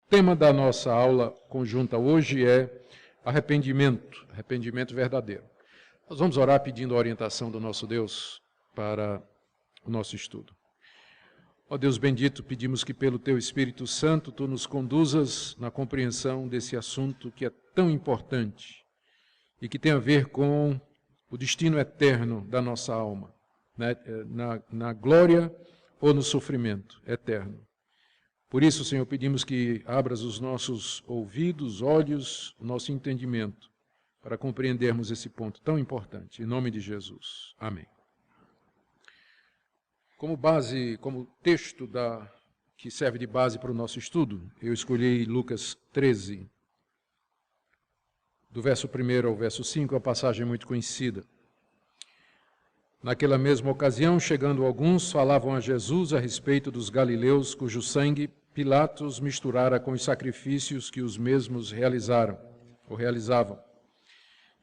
tema da nossa aula conjunta hoje é arrependimento verdadeiro. Nós vamos orar pedindo a orientação do nosso Deus para o nosso estudo. Ó Deus bendito, pedimos que pelo Teu Espírito Santo Tu nos conduzas na compreensão desse assunto que é tão importante e que tem a ver com o destino eterno da nossa alma, né? na glória ou no sofrimento eterno. Por isso, Senhor, pedimos que abras os nossos ouvidos, olhos, o nosso entendimento, para compreendermos esse ponto tão importante. Em nome de Jesus. Amém. Como texto que serve de base para o nosso estudo, eu escolhi Lucas 13, do verso 1 ao verso 5, uma passagem muito conhecida. Naquela mesma ocasião, chegando alguns, falavam a Jesus a respeito dos galileus cujo sangue Pilatos misturara com os sacrifícios que os mesmos realizavam.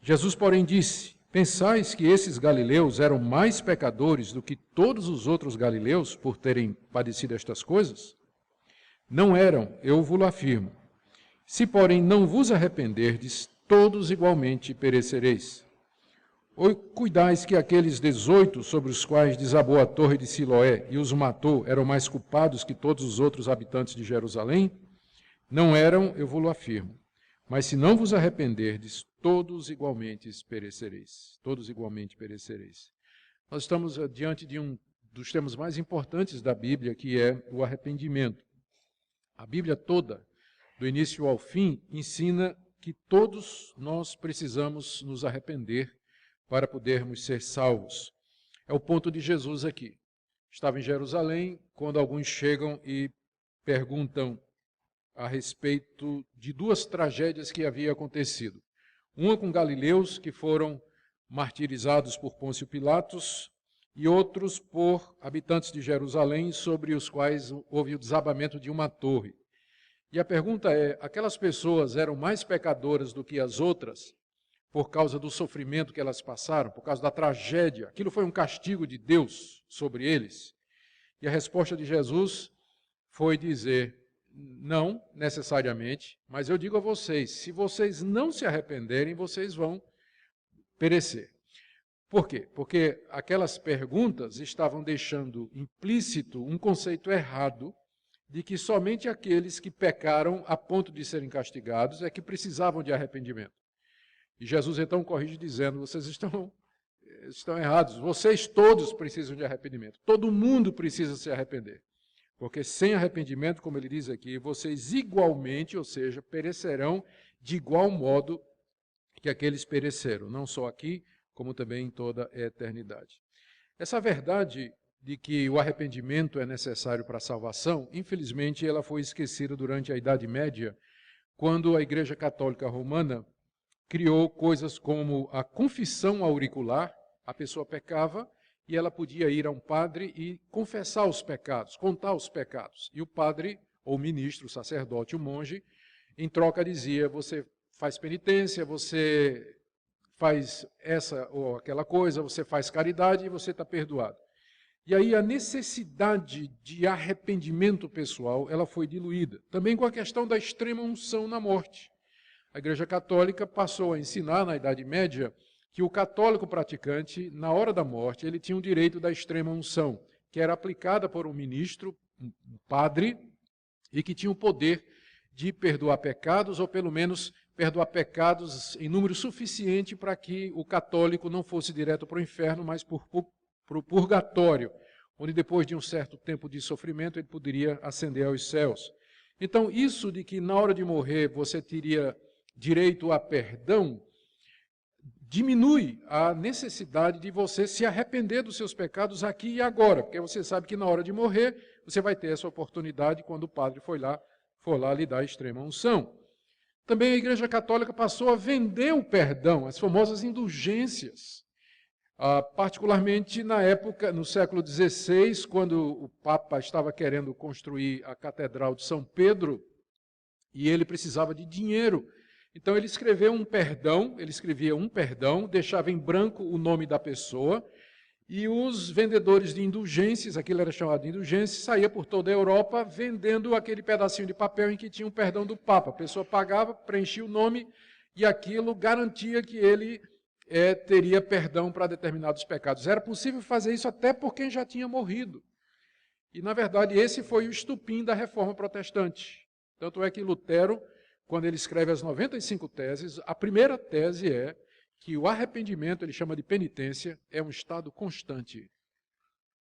Jesus, porém, disse: Pensais que esses galileus eram mais pecadores do que todos os outros galileus por terem padecido estas coisas? Não eram, eu vos afirmo. Se, porém, não vos arrependerdes, todos igualmente perecereis. Ou cuidais que aqueles 18 sobre os quais desabou a torre de Siloé e os matou eram mais culpados que todos os outros habitantes de Jerusalém? Não eram, eu vos afirmo. Mas se não vos arrependerdes, todos igualmente perecereis. Todos igualmente perecereis. Nós estamos diante de um dos temas mais importantes da Bíblia, que é o arrependimento. A Bíblia toda, do início ao fim, ensina que todos nós precisamos nos arrepender para podermos ser salvos. É o ponto de Jesus aqui. Estava em Jerusalém, quando alguns chegam e perguntam a respeito de duas tragédias que haviam acontecido. Uma com galileus que foram martirizados por Pôncio Pilatos e outros por habitantes de Jerusalém, sobre os quais houve o desabamento de uma torre. E a pergunta é, aquelas pessoas eram mais pecadoras do que as outras por causa do sofrimento que elas passaram, por causa da tragédia? Aquilo foi um castigo de Deus sobre eles? E a resposta de Jesus foi dizer: não necessariamente, mas eu digo a vocês, se vocês não se arrependerem, vocês vão perecer. Por quê? Porque aquelas perguntas estavam deixando implícito um conceito errado de que somente aqueles que pecaram a ponto de serem castigados é que precisavam de arrependimento. E Jesus então corrige dizendo: vocês estão errados, vocês todos precisam de arrependimento, todo mundo precisa se arrepender. Porque sem arrependimento, como ele diz aqui, vocês igualmente, ou seja, perecerão de igual modo que aqueles pereceram, não só aqui, como também em toda a eternidade. Essa verdade de que o arrependimento é necessário para a salvação, infelizmente ela foi esquecida durante a Idade Média, quando a Igreja Católica Romana criou coisas como a confissão auricular. A pessoa pecava e ela podia ir a um padre e confessar os pecados, contar os pecados. E o padre, ou o ministro, o sacerdote, o monge, em troca dizia: você faz penitência, você faz essa ou aquela coisa, você faz caridade e você está perdoado. E aí a necessidade de arrependimento pessoal, ela foi diluída. Também com a questão da extrema unção na morte. A Igreja Católica passou a ensinar, na Idade Média, que o católico praticante, na hora da morte, ele tinha o direito da extrema unção, que era aplicada por um ministro, um padre, e que tinha o poder de perdoar pecados, ou pelo menos perdoar pecados em número suficiente para que o católico não fosse direto para o inferno, mas para o purgatório, onde depois de um certo tempo de sofrimento ele poderia ascender aos céus. Então, isso de que na hora de morrer você teria direito a perdão, diminui a necessidade de você se arrepender dos seus pecados aqui e agora, porque você sabe que na hora de morrer, você vai ter essa oportunidade quando o padre for lá lhe dar a extrema unção. Também a Igreja Católica passou a vender o perdão, as famosas indulgências, particularmente na época, no século XVI, quando o Papa estava querendo construir a Catedral de São Pedro, e ele precisava de dinheiro. Então ele escrevia um perdão, deixava em branco o nome da pessoa, E os vendedores de indulgências, aquilo era chamado de indulgências, saía por toda a Europa vendendo aquele pedacinho de papel em que tinha o perdão do Papa. A pessoa pagava, preenchia o nome e aquilo garantia que ele teria perdão para determinados pecados. Era possível fazer isso até por quem já tinha morrido. E, na verdade, esse foi o estupim da Reforma Protestante. Tanto é que Lutero, quando ele escreve as 95 teses, a primeira tese é que o arrependimento, ele chama de penitência, é um estado constante.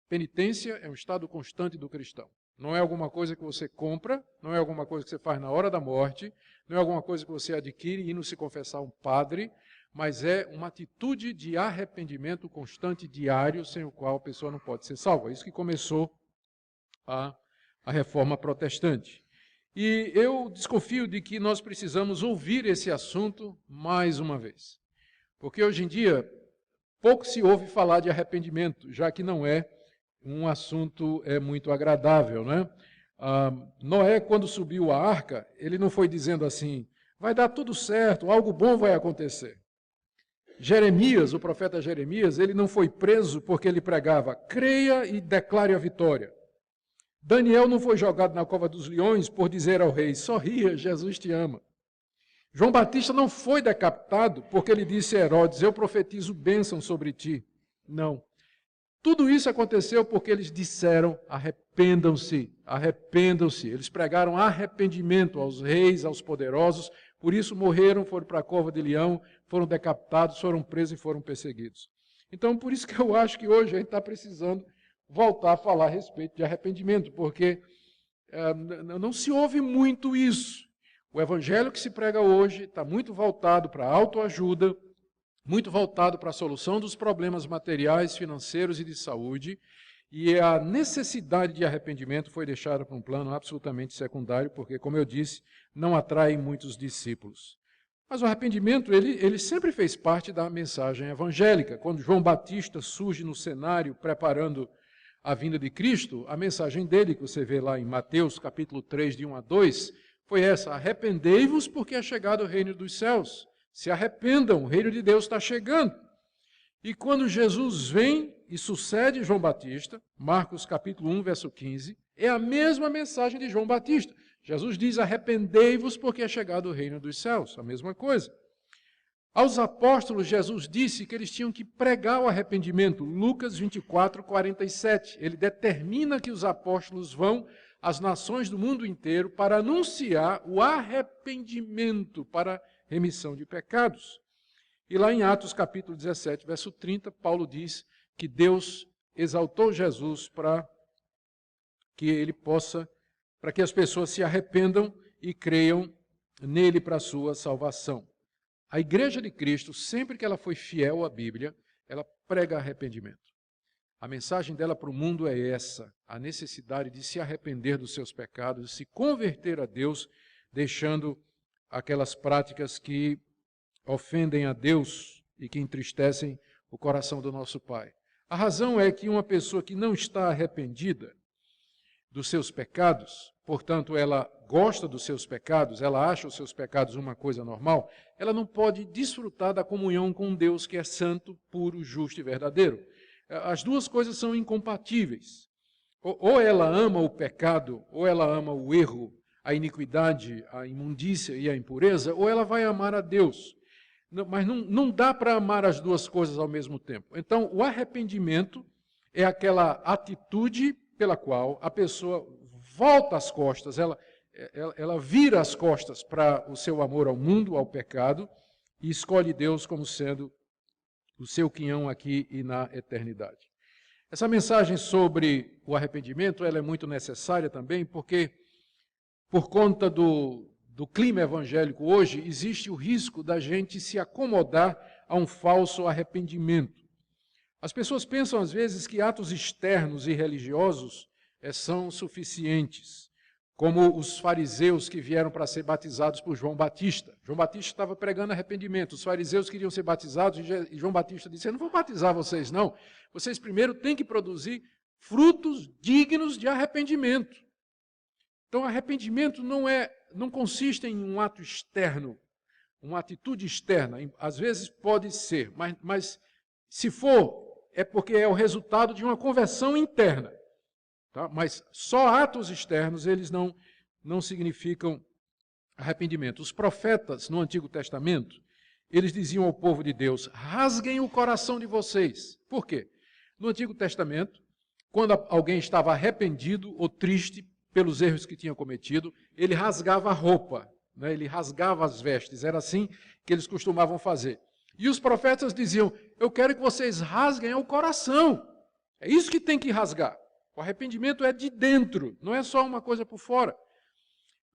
Penitência é um estado constante do cristão. Não é alguma coisa que você compra, não é alguma coisa que você faz na hora da morte, não é alguma coisa que você adquire indo se confessar a um padre, mas é uma atitude de arrependimento constante, diário, sem o qual a pessoa não pode ser salva. É isso que começou a Reforma Protestante. E eu desconfio de que nós precisamos ouvir esse assunto mais uma vez. Porque hoje em dia, pouco se ouve falar de arrependimento, já que não é um assunto muito agradável, né? Noé, quando subiu a arca, ele não foi dizendo assim, vai dar tudo certo, algo bom vai acontecer. Jeremias, o profeta Jeremias, ele não foi preso porque ele pregava, creia e declare a vitória. Daniel não foi jogado na cova dos leões por dizer ao rei, sorria, Jesus te ama. João Batista não foi decapitado porque ele disse a Herodes, eu profetizo bênção sobre ti. Não. Tudo isso aconteceu porque eles disseram, arrependam-se, arrependam-se. Eles pregaram arrependimento aos reis, aos poderosos, por isso morreram, foram para a cova de leão, foram decapitados, foram presos e foram perseguidos. Então, por isso que eu acho que hoje a gente está precisando voltar a falar a respeito de arrependimento, porque não se ouve muito isso. O evangelho que se prega hoje está muito voltado para a autoajuda, muito voltado para a solução dos problemas materiais, financeiros e de saúde, e a necessidade de arrependimento foi deixada para um plano absolutamente secundário, porque, como eu disse, não atrai muitos discípulos. Mas o arrependimento, ele sempre fez parte da mensagem evangélica. Quando João Batista surge no cenário preparando a vinda de Cristo, a mensagem dele, que você vê lá em Mateus, capítulo 3, de 1 a 2, foi essa, arrependei-vos porque é chegado o reino dos céus. Se arrependam, o reino de Deus está chegando. E quando Jesus vem e sucede João Batista, Marcos capítulo 1, verso 15, é a mesma mensagem de João Batista. Jesus diz, arrependei-vos porque é chegado o reino dos céus, a mesma coisa. Aos apóstolos, Jesus disse que eles tinham que pregar o arrependimento, Lucas 24, 47. Ele determina que os apóstolos vão às nações do mundo inteiro para anunciar o arrependimento para remissão de pecados. E lá em Atos capítulo 17, verso 30, Paulo diz que Deus exaltou Jesus para que as pessoas se arrependam e creiam nele para a sua salvação. A Igreja de Cristo, sempre que ela foi fiel à Bíblia, ela prega arrependimento. A mensagem dela para o mundo é essa, a necessidade de se arrepender dos seus pecados, de se converter a Deus, deixando aquelas práticas que ofendem a Deus e que entristecem o coração do nosso Pai. A razão é que uma pessoa que não está arrependida dos seus pecados, portanto, ela gosta dos seus pecados, ela acha os seus pecados uma coisa normal, ela não pode desfrutar da comunhão com Deus que é santo, puro, justo e verdadeiro. As duas coisas são incompatíveis. Ou ela ama o pecado, ou ela ama o erro, a iniquidade, a imundícia e a impureza, ou ela vai amar a Deus. Mas não dá para amar as duas coisas ao mesmo tempo. Então, o arrependimento é aquela atitude pela qual a pessoa volta as costas, ela vira as costas para o seu amor ao mundo, ao pecado, e escolhe Deus como sendo o seu quinhão aqui e na eternidade. Essa mensagem sobre o arrependimento ela é muito necessária também, porque por conta do clima evangélico hoje, existe o risco da gente se acomodar a um falso arrependimento. As pessoas pensam às vezes que atos externos e religiosos são suficientes, como os fariseus que vieram para ser batizados por João Batista. João Batista estava pregando arrependimento, os fariseus queriam ser batizados e João Batista disse, eu não vou batizar vocês não, vocês primeiro têm que produzir frutos dignos de arrependimento. Então arrependimento não consiste em um ato externo, uma atitude externa, às vezes pode ser, mas se for é porque é o resultado de uma conversão interna. Tá? Mas só atos externos, eles não significam arrependimento. Os profetas no Antigo Testamento, eles diziam ao povo de Deus, rasguem o coração de vocês. Por quê? No Antigo Testamento, quando alguém estava arrependido ou triste pelos erros que tinha cometido, ele rasgava a roupa, né? Ele rasgava as vestes, era assim que eles costumavam fazer. E os profetas diziam, eu quero que vocês rasguem o coração. É isso que tem que rasgar. O arrependimento é de dentro, não é só uma coisa por fora.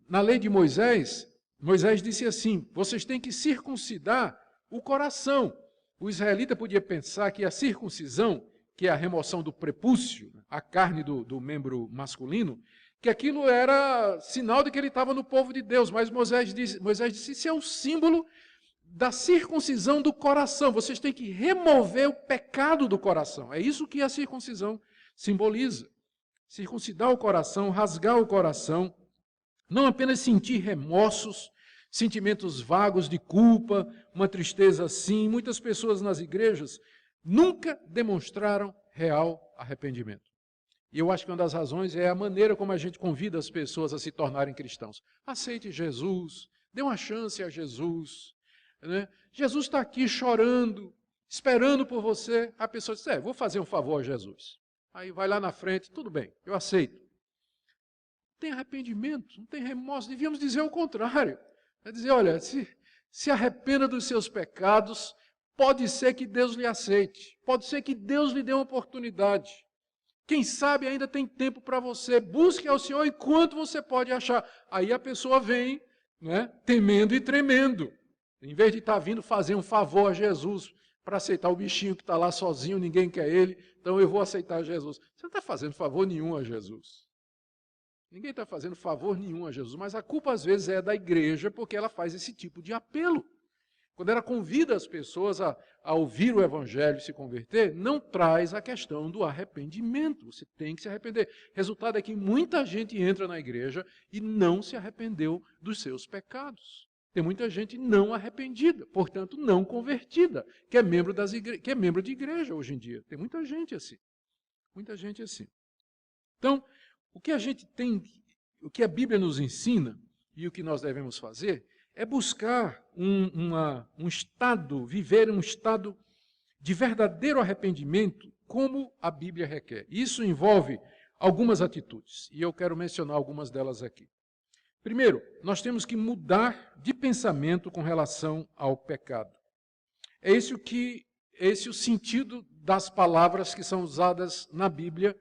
Na lei de Moisés, Moisés disse assim, vocês têm que circuncidar o coração. O israelita podia pensar que a circuncisão, que é a remoção do prepúcio, a carne do membro masculino, que aquilo era sinal de que ele estava no povo de Deus. Mas Moisés disse, isso é o símbolo da circuncisão do coração. Vocês têm que remover o pecado do coração. É isso que a circuncisão simboliza. Circuncidar o coração, rasgar o coração, não apenas sentir remorsos, sentimentos vagos de culpa, uma tristeza assim. Muitas pessoas nas igrejas nunca demonstraram real arrependimento. E eu acho que uma das razões é a maneira como a gente convida as pessoas a se tornarem cristãos. Aceite Jesus, dê uma chance a Jesus. Né? Jesus está aqui chorando, esperando por você. A pessoa diz, vou fazer um favor a Jesus. Aí vai lá na frente, tudo bem, eu aceito. Não tem arrependimento, não tem remorso, devíamos dizer o contrário. É dizer, olha, se arrependa dos seus pecados, pode ser que Deus lhe aceite, pode ser que Deus lhe dê uma oportunidade. Quem sabe ainda tem tempo para você, busque ao Senhor enquanto você pode achar. Aí a pessoa vem, né, temendo e tremendo. Em vez de estar vindo fazer um favor a Jesus, para aceitar o bichinho que está lá sozinho, ninguém quer ele, então eu vou aceitar Jesus. Você não está fazendo favor nenhum a Jesus. Ninguém está fazendo favor nenhum a Jesus, mas a culpa às vezes é da igreja, porque ela faz esse tipo de apelo. Quando ela convida as pessoas a ouvir o evangelho e se converter, não traz a questão do arrependimento. Você tem que se arrepender. Resultado é que muita gente entra na igreja e não se arrependeu dos seus pecados. Tem muita gente não arrependida, portanto não convertida, que é membro de igreja hoje em dia. Tem muita gente assim. Muita gente assim. Então, o que a gente tem, o que a Bíblia nos ensina e o que nós devemos fazer é buscar um estado, viver um estado de verdadeiro arrependimento como a Bíblia requer. Isso envolve algumas atitudes e eu quero mencionar algumas delas aqui. Primeiro, nós temos que mudar de pensamento com relação ao pecado. É esse o sentido das palavras que são usadas na Bíblia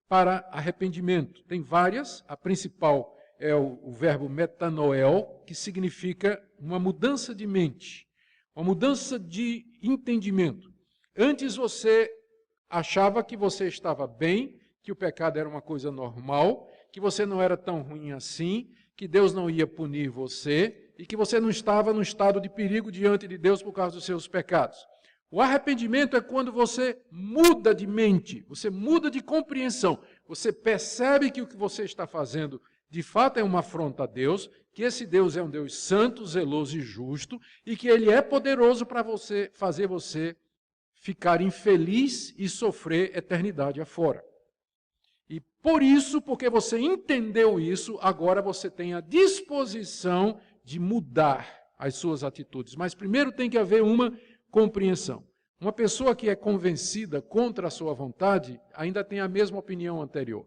para arrependimento. Tem várias, a principal é o verbo metanoel, que significa uma mudança de mente, uma mudança de entendimento. Antes você achava que você estava bem, que o pecado era uma coisa normal, que você não era tão ruim assim, que Deus não ia punir você e que você não estava num estado de perigo diante de Deus por causa dos seus pecados. O arrependimento é quando você muda de mente, você muda de compreensão, você percebe que o que você está fazendo de fato é uma afronta a Deus, que esse Deus é um Deus santo, zeloso e justo e que Ele é poderoso para fazer você ficar infeliz e sofrer eternidade afora. E por isso, porque você entendeu isso, agora você tem a disposição de mudar as suas atitudes. Mas primeiro tem que haver uma compreensão. Uma pessoa que é convencida contra a sua vontade ainda tem a mesma opinião anterior.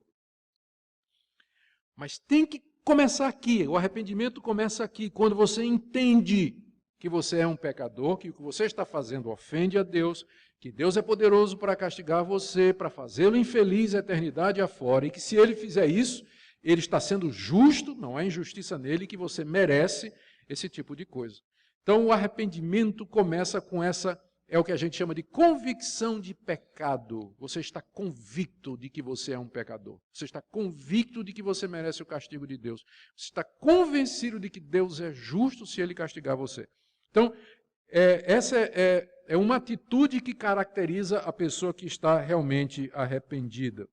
Mas tem que começar aqui, o arrependimento começa aqui, quando você entende que você é um pecador, que o que você está fazendo ofende a Deus, que Deus é poderoso para castigar você, para fazê-lo infeliz a eternidade afora, e que se Ele fizer isso, Ele está sendo justo, não há injustiça nele, que você merece esse tipo de coisa. Então o arrependimento começa com essa, é o que a gente chama de convicção de pecado. Você está convicto de que você é um pecador. Você está convicto de que você merece o castigo de Deus. Você está convencido de que Deus é justo se Ele castigar você. Então, essa é uma atitude que caracteriza a pessoa que está realmente arrependida.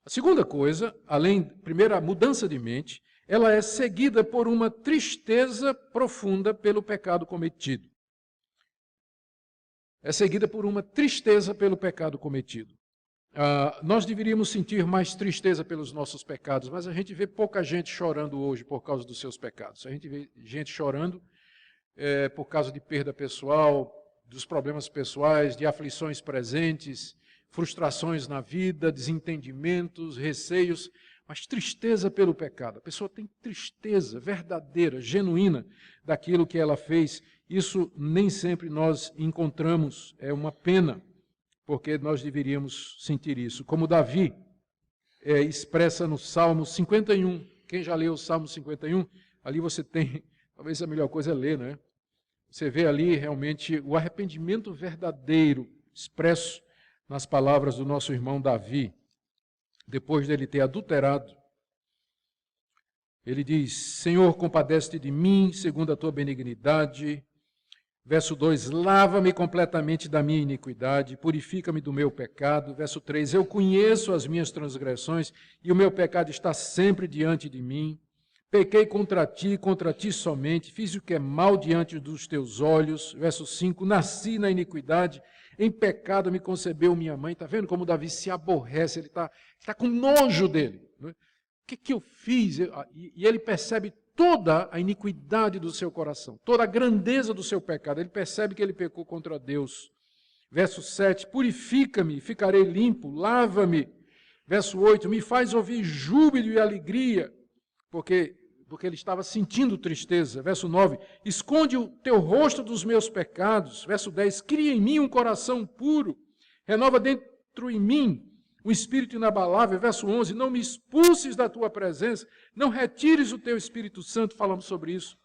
A segunda coisa, primeiro, a mudança de mente, ela é seguida por uma tristeza profunda pelo pecado cometido. é seguida por uma tristeza pelo pecado cometido. Nós deveríamos sentir mais tristeza pelos nossos pecados, mas a gente vê pouca gente chorando hoje por causa dos seus pecados. A gente vê gente chorando por causa de perda pessoal, dos problemas pessoais, de aflições presentes, frustrações na vida, desentendimentos, receios, mas tristeza pelo pecado. A pessoa tem tristeza verdadeira, genuína daquilo que ela fez. Isso nem sempre nós encontramos, é uma pena, porque nós deveríamos sentir isso. Como Davi expressa no Salmo 51, quem já leu o Salmo 51, ali você tem, talvez a melhor coisa é ler, né? Você vê ali realmente o arrependimento verdadeiro expresso nas palavras do nosso irmão Davi, depois dele ter adulterado. Ele diz: Senhor, compadece-te de mim, segundo a tua benignidade. Verso 2, lava-me completamente da minha iniquidade, purifica-me do meu pecado. Verso 3, eu conheço as minhas transgressões e o meu pecado está sempre diante de mim. Pequei contra ti somente, fiz o que é mal diante dos teus olhos. Verso 5, nasci na iniquidade, em pecado me concebeu minha mãe. Está vendo como Davi se aborrece, ele está com nojo dele. Não é? O que eu fiz? E ele percebe toda a iniquidade do seu coração, toda a grandeza do seu pecado. Ele percebe que ele pecou contra Deus. Verso 7, purifica-me, ficarei limpo, lava-me. Verso 8, me faz ouvir júbilo e alegria, porque ele estava sentindo tristeza. Verso 9, esconde o teu rosto dos meus pecados. Verso 10, cria em mim um coração puro, renova dentro em mim um espírito inabalável. Verso 11, não me expulses da tua presença, não retires o teu Espírito Santo, falamos sobre isso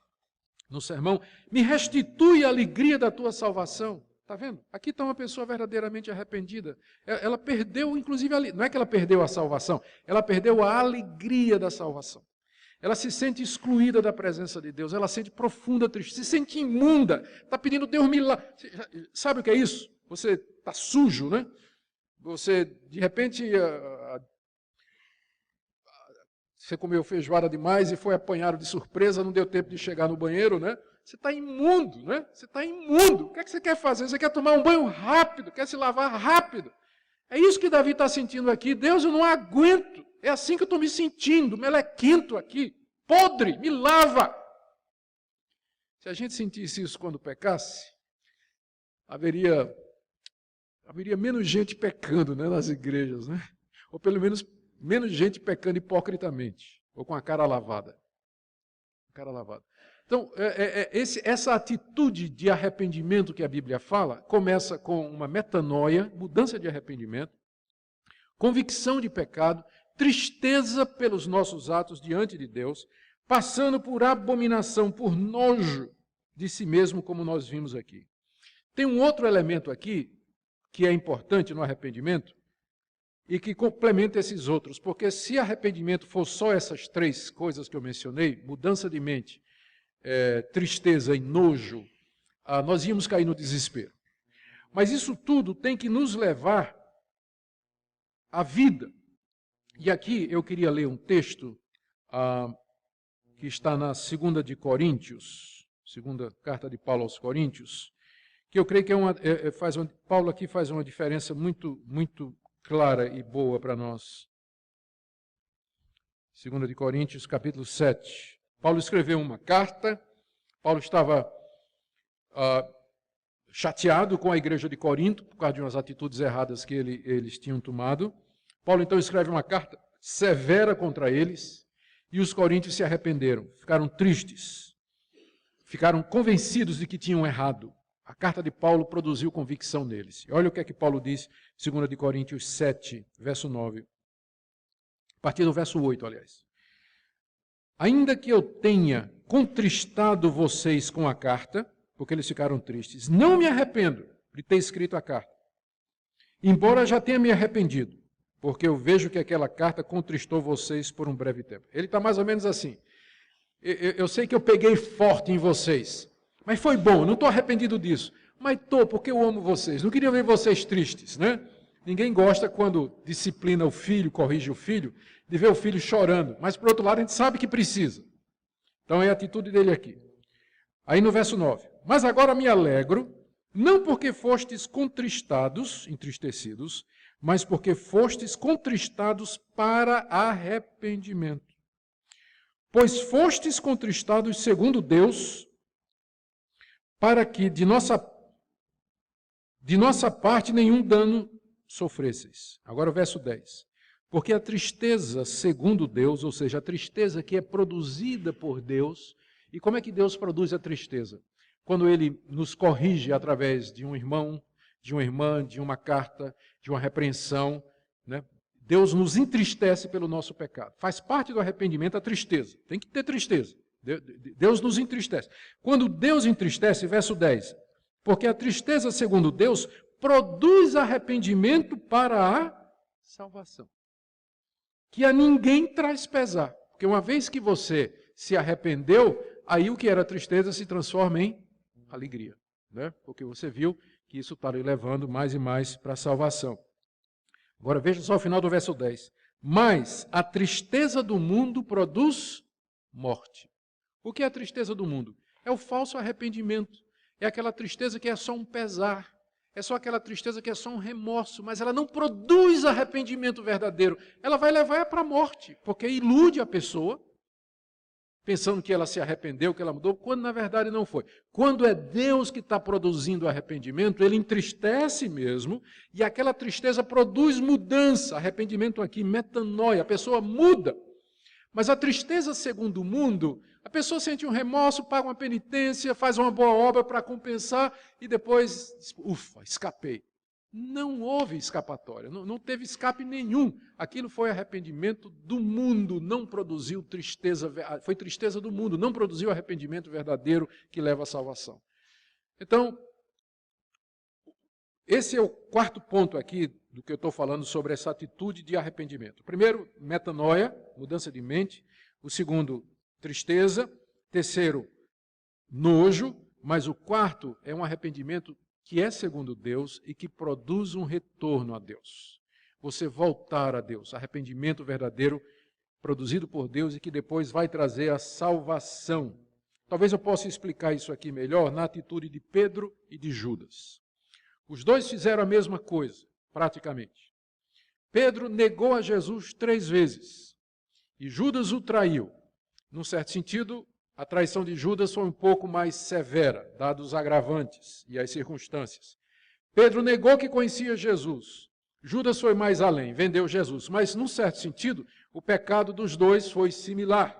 no sermão, me restitui a alegria da tua salvação. Está vendo? Aqui está uma pessoa verdadeiramente arrependida. Ela perdeu, inclusive, não é que ela perdeu a salvação, ela perdeu a alegria da salvação. Ela se sente excluída da presença de Deus, ela sente profunda tristeza, se sente imunda, está pedindo Deus me lave. Sabe o que é isso? Você está sujo, né? Você, de repente, você comeu feijoada demais e foi apanhado de surpresa, não deu tempo de chegar no banheiro, né? Você está imundo, né? Você está imundo. O que é que você quer fazer? Você quer tomar um banho rápido, quer se lavar rápido. É isso que Davi está sentindo aqui. Deus, eu não aguento. É assim que eu estou me sentindo, melequento aqui, podre, me lava. Se a gente sentisse isso quando pecasse, haveria menos gente pecando, né, nas igrejas, né? Ou pelo menos menos gente pecando hipocritamente, ou com a cara lavada. Então, essa atitude de arrependimento que a Bíblia fala, começa com uma metanoia, mudança de arrependimento, convicção de pecado, tristeza pelos nossos atos diante de Deus, passando por abominação, por nojo de si mesmo, como nós vimos aqui. Tem um outro elemento aqui, que é importante no arrependimento, e que complementa esses outros, porque se arrependimento for só essas três coisas que eu mencionei, mudança de mente, tristeza e nojo, nós íamos cair no desespero. Mas isso tudo tem que nos levar à vida. E aqui eu queria ler um texto que está na 2 de Coríntios, segunda carta de Paulo aos Coríntios, que eu creio que Paulo aqui faz uma diferença muito, muito clara e boa para nós. 2 de Coríntios, capítulo 7. Paulo escreveu uma carta, Paulo estava chateado com a igreja de Corinto, por causa de umas atitudes erradas que eles tinham tomado. Paulo então escreve uma carta severa contra eles, e os coríntios se arrependeram, ficaram tristes, ficaram convencidos de que tinham errado. A carta de Paulo produziu convicção neles. E olha o que é que Paulo diz, 2 de Coríntios 7, verso 9. A partir do verso 8, aliás. Ainda que eu tenha contristado vocês com a carta, porque eles ficaram tristes, não me arrependo de ter escrito a carta. Embora já tenha me arrependido, porque eu vejo que aquela carta contristou vocês por um breve tempo. Ele está mais ou menos assim. Eu sei que eu peguei forte em vocês, mas foi bom, não estou arrependido disso. Mas estou, porque eu amo vocês. Não queria ver vocês tristes, né? Ninguém gosta quando disciplina o filho, corrige o filho, de ver o filho chorando. Mas, por outro lado, a gente sabe que precisa. Então, é a atitude dele aqui. Aí no verso 9. Mas agora me alegro, Não porque fostes contristados, entristecidos, mas porque fostes contristados para arrependimento. Pois fostes contristados segundo Deus, para que de nossa parte nenhum dano sofresseis. Agora o verso 10. Porque a tristeza segundo Deus, ou seja, a tristeza que é produzida por Deus, e como é que Deus produz a tristeza? Quando Ele nos corrige através de um irmão, de uma irmã, de uma carta, de uma repreensão, né? Deus nos entristece pelo nosso pecado. Faz parte do arrependimento a tristeza. Tem que ter tristeza. Deus nos entristece. Quando Deus entristece, verso 10, porque a tristeza segundo Deus produz arrependimento para a salvação, que a ninguém traz pesar. Porque uma vez que você se arrependeu, aí o que era tristeza se transforma em alegria, né? Porque você viu que isso está lhe levando mais e mais para a salvação. Agora veja só o final do verso 10. Mas a tristeza do mundo produz morte. O que é a tristeza do mundo? É o falso arrependimento. É aquela tristeza que é só um pesar. É só aquela tristeza que é só um remorso, mas ela não produz arrependimento verdadeiro. Ela vai levar para a morte, porque ilude a pessoa, pensando que ela se arrependeu, que ela mudou, quando na verdade não foi. Quando é Deus que está produzindo arrependimento, Ele entristece mesmo, e aquela tristeza produz mudança. Arrependimento aqui, metanoia, a pessoa muda. Mas a tristeza segundo o mundo, a pessoa sente um remorso, paga uma penitência, faz uma boa obra para compensar, e depois, ufa, escapei. Não houve escapatória, não teve escape nenhum. Aquilo foi arrependimento do mundo, não produziu tristeza, foi tristeza do mundo, não produziu arrependimento verdadeiro que leva à salvação. Então, esse é o quarto ponto aqui do que eu estou falando sobre essa atitude de arrependimento. O primeiro, metanoia, mudança de mente. O segundo, tristeza. Terceiro, nojo. Mas o quarto é um arrependimento que é segundo Deus e que produz um retorno a Deus. Você voltar a Deus, arrependimento verdadeiro produzido por Deus e que depois vai trazer a salvação. Talvez eu possa explicar isso aqui melhor na atitude de Pedro e de Judas. Os dois fizeram a mesma coisa, praticamente. Pedro negou a Jesus 3 vezes e Judas o traiu. Num certo sentido, a traição de Judas foi um pouco mais severa, dados os agravantes e as circunstâncias. Pedro negou que conhecia Jesus. Judas foi mais além, vendeu Jesus. Mas, num certo sentido, o pecado dos dois foi similar.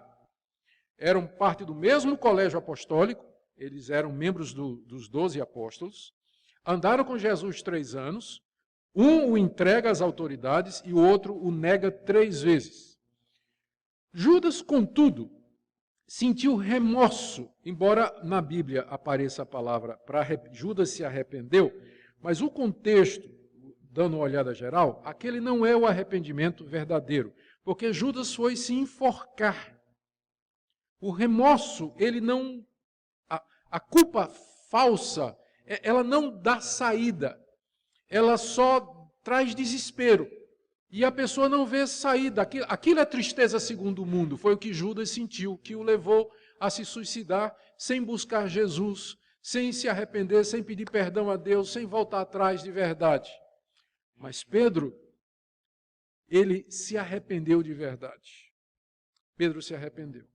Eram parte do mesmo colégio apostólico, eles eram membros dos 12 apóstolos, andaram com Jesus 3 anos, um o entrega às autoridades e o outro o nega 3 vezes. Judas, contudo, sentiu remorso, embora na Bíblia apareça a palavra Judas se arrependeu, mas o contexto, dando uma olhada geral, aquele não é o arrependimento verdadeiro, porque Judas foi se enforcar. O remorso, ele não... A culpa falsa, ela não dá saída, ela só traz desespero. E a pessoa não vê saída. Aquilo é tristeza segundo o mundo. Foi o que Judas sentiu, que o levou a se suicidar sem buscar Jesus, sem se arrepender, sem pedir perdão a Deus, sem voltar atrás de verdade. Mas Pedro, ele se arrependeu de verdade. Pedro se arrependeu.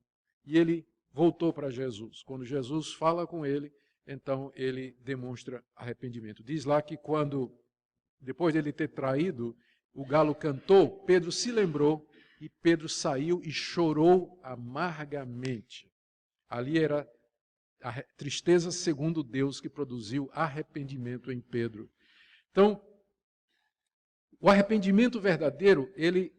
E ele voltou para Jesus. Quando Jesus fala com ele, então ele demonstra arrependimento. Diz lá que quando, depois de ele ter traído, o galo cantou, Pedro se lembrou e Pedro saiu e chorou amargamente. Ali era a tristeza segundo Deus que produziu arrependimento em Pedro. Então, o arrependimento verdadeiro, ele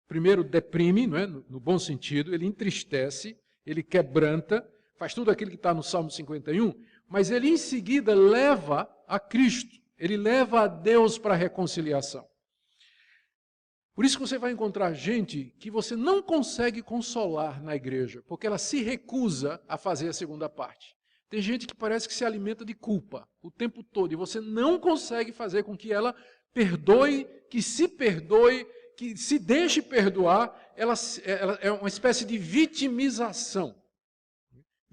primeiro deprime, não é? No bom sentido, ele entristece, ele quebranta, faz tudo aquilo que está no Salmo 51, mas ele em seguida leva a Cristo, ele leva a Deus para a reconciliação. Por isso que você vai encontrar gente que você não consegue consolar na igreja, porque ela se recusa a fazer a segunda parte. Tem gente que parece que se alimenta de culpa o tempo todo, e você não consegue fazer com que ela perdoe, que se deixe perdoar. Ela é uma espécie de vitimização.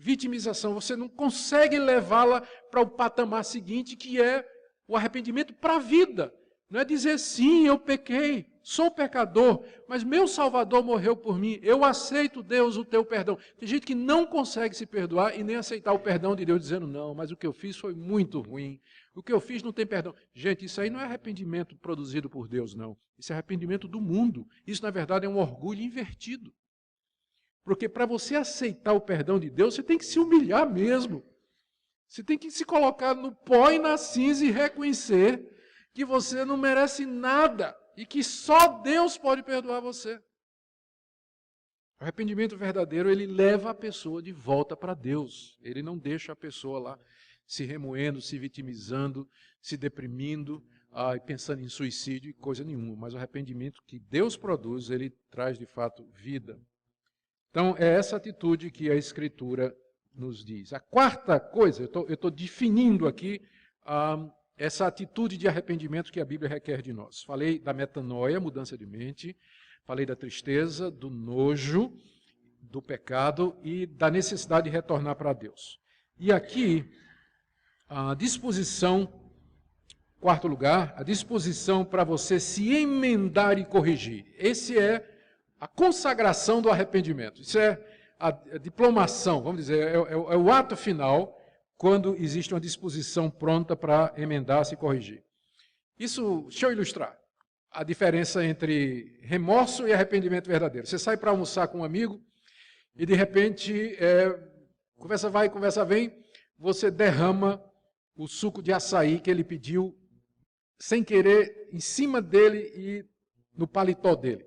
vitimização, você não consegue levá-la para o patamar seguinte, que é o arrependimento para a vida. Não é dizer, sim, eu pequei, sou pecador, mas meu Salvador morreu por mim, eu aceito, Deus, o teu perdão. Tem gente que não consegue se perdoar e nem aceitar o perdão de Deus, dizendo, não, mas o que eu fiz foi muito ruim, o que eu fiz não tem perdão. Gente, isso aí não é arrependimento produzido por Deus, não. Isso é arrependimento do mundo. Isso, na verdade, é um orgulho invertido. Porque para você aceitar o perdão de Deus, você tem que se humilhar mesmo. Você tem que se colocar no pó e na cinza e reconhecer que você não merece nada e que só Deus pode perdoar você. O arrependimento verdadeiro, ele leva a pessoa de volta para Deus. Ele não deixa a pessoa lá se remoendo, se vitimizando, se deprimindo, pensando em suicídio e coisa nenhuma. Mas o arrependimento que Deus produz, ele traz de fato vida. Então, é essa atitude que a Escritura nos diz. A quarta coisa, eu estou definindo aqui essa atitude de arrependimento que a Bíblia requer de nós. Falei da metanoia, mudança de mente, falei da tristeza, do nojo, do pecado e da necessidade de retornar para Deus. E aqui, a disposição, quarto lugar, a disposição para você se emendar e corrigir. Esse é a consagração do arrependimento. Isso é a diplomação, vamos dizer, é o ato final, quando existe uma disposição pronta para emendar-se e corrigir. Isso, deixa eu ilustrar a diferença entre remorso e arrependimento verdadeiro. Você sai para almoçar com um amigo e, de repente, conversa vai, conversa vem, você derrama o suco de açaí que ele pediu, sem querer, em cima dele e no paletó dele.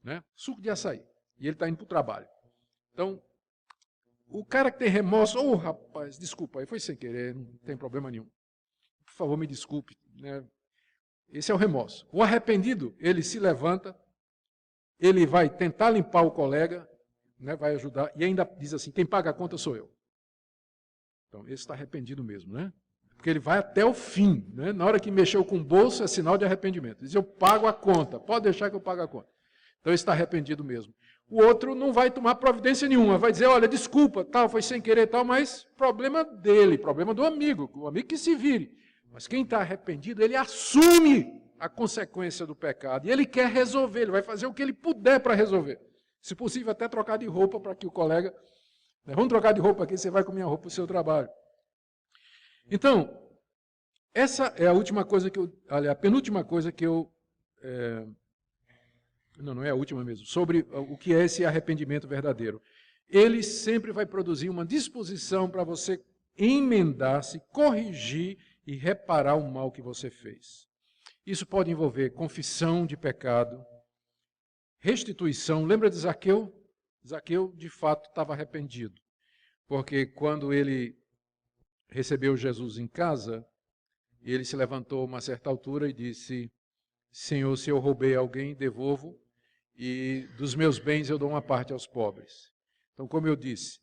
Né? Suco de açaí. E ele está indo para o trabalho. Então, o cara que tem remorso, rapaz, desculpa, aí foi sem querer, não tem problema nenhum. Por favor, me desculpe. Né? Esse é o remorso. O arrependido, ele se levanta, ele vai tentar limpar o colega, né, vai ajudar, e ainda diz assim, quem paga a conta sou eu. Então, esse está arrependido mesmo, né? Porque ele vai até o fim. Né? Na hora que mexeu com o bolso, é sinal de arrependimento. Diz, eu pago a conta, pode deixar que eu pague a conta. Então, ele está arrependido mesmo. O outro não vai tomar providência nenhuma, vai dizer, olha, desculpa, tal, foi sem querer, tal, mas problema dele, problema do amigo, o amigo que se vire. Mas quem está arrependido, ele assume a consequência do pecado, e ele quer resolver, ele vai fazer o que ele puder para resolver. Se possível, até trocar de roupa para que o colega, né, vamos trocar de roupa aqui, você vai com minha roupa para o seu trabalho. Então, essa é a última coisa que a penúltima coisa que eu... Não é a última mesmo, sobre o que é esse arrependimento verdadeiro. Ele sempre vai produzir uma disposição para você emendar-se, corrigir e reparar o mal que você fez. Isso pode envolver confissão de pecado, restituição. Lembra de Zaqueu? Zaqueu, de fato, estava arrependido, porque quando ele recebeu Jesus em casa, ele se levantou a uma certa altura e disse, Senhor, se eu roubei alguém, devolvo, e dos meus bens eu dou uma parte aos pobres. Então, como eu disse,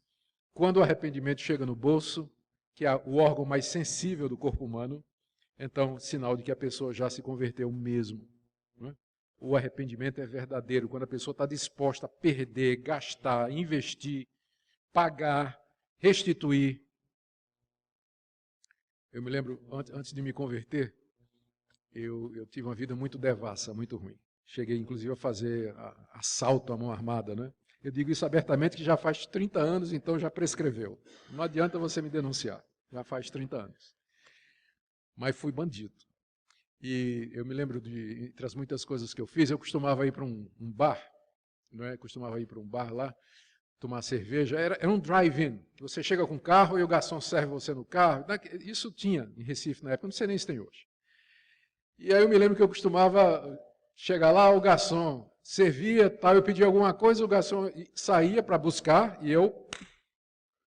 quando o arrependimento chega no bolso, que é o órgão mais sensível do corpo humano, então, sinal de que a pessoa já se converteu mesmo. Não é? O arrependimento é verdadeiro, quando a pessoa está disposta a perder, gastar, investir, pagar, restituir. Eu me lembro, antes de me converter, eu tive uma vida muito devassa, muito ruim. Cheguei, inclusive, a fazer assalto à mão armada, né? Eu digo isso abertamente que já faz 30 anos, então já prescreveu. Não adianta você me denunciar, já faz 30 anos. Mas fui bandido. E eu me lembro de, entre as muitas coisas que eu fiz, eu costumava ir para um bar, não é? Costumava ir para um bar lá, tomar cerveja. Era um drive-in. Você chega com o carro e o garçom serve você no carro. Isso tinha em Recife na época, não sei nem se tem hoje. E aí eu me lembro que eu costumava chegar lá, o garçom servia, tal, eu pedia alguma coisa, o garçom saía para buscar e eu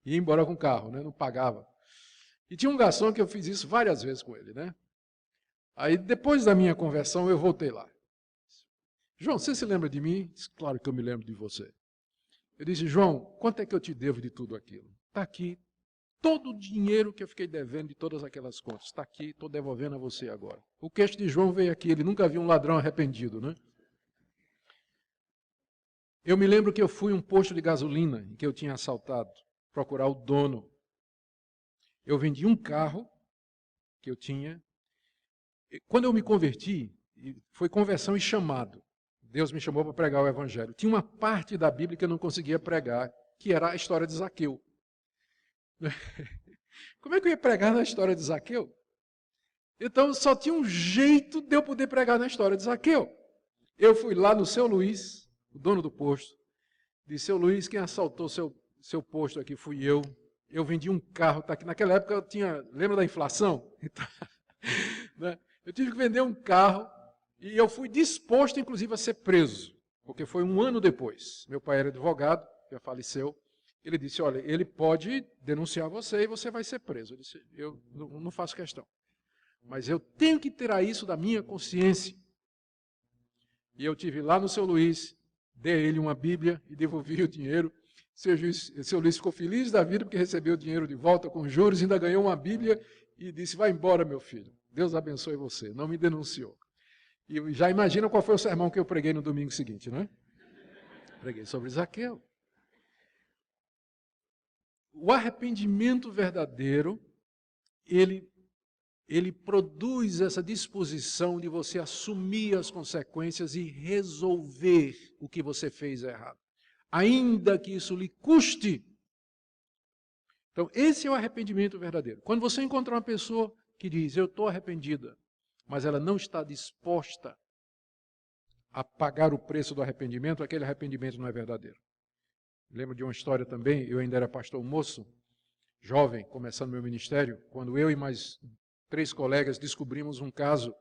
ia embora com o carro, né? Não pagava. E tinha um garçom que eu fiz isso várias vezes com ele, né? Aí depois da minha conversão eu voltei lá. João, você se lembra de mim? Claro que eu me lembro de você. Eu disse, João, quanto é que eu te devo de tudo aquilo? Está aqui. Todo o dinheiro que eu fiquei devendo de todas aquelas contas está aqui, estou devolvendo a você agora. O queixo de João veio aqui, ele nunca viu um ladrão arrependido, né? Eu me lembro que eu fui a um posto de gasolina em que eu tinha assaltado. procurar o dono. Eu vendi um carro que eu tinha. Quando eu me converti, foi conversão e chamado. Deus me chamou para pregar o Evangelho. Tinha uma parte da Bíblia que eu não conseguia pregar, que era a história de Zaqueu. Como é que eu ia pregar na história de Zaqueu? Então só tinha um jeito de eu poder pregar na história de Zaqueu. Eu fui lá no seu Luiz, o dono do posto, disse: seu Luiz, quem assaltou seu posto aqui fui eu. Eu vendi um carro, tá aqui. Naquela época eu tinha, lembra da inflação? Então, né? Eu tive que vender um carro e eu fui disposto, inclusive, a ser preso, porque foi um ano depois. Meu pai era advogado, já faleceu. Ele disse: olha, ele pode denunciar você e você vai ser preso. Eu disse: eu não faço questão, mas eu tenho que tirar isso da minha consciência. E eu tive lá no seu Luiz, dei a ele uma Bíblia e devolvi o dinheiro. Seu Luiz ficou feliz da vida porque recebeu o dinheiro de volta com juros, ainda ganhou uma Bíblia e disse: vai embora, meu filho, Deus abençoe você. Não me denunciou. E já imagina qual foi o sermão que eu preguei no domingo seguinte, não é? Preguei sobre Zaqueu. O arrependimento verdadeiro, ele produz essa disposição de você assumir as consequências e resolver o que você fez errado, ainda que isso lhe custe. Então, esse é o arrependimento verdadeiro. Quando você encontra uma pessoa que diz: eu estou arrependida, mas ela não está disposta a pagar o preço do arrependimento, aquele arrependimento não é verdadeiro. Lembro de uma história também, eu ainda era pastor moço, jovem, começando meu ministério, quando eu e mais 3 colegas descobrimos um caso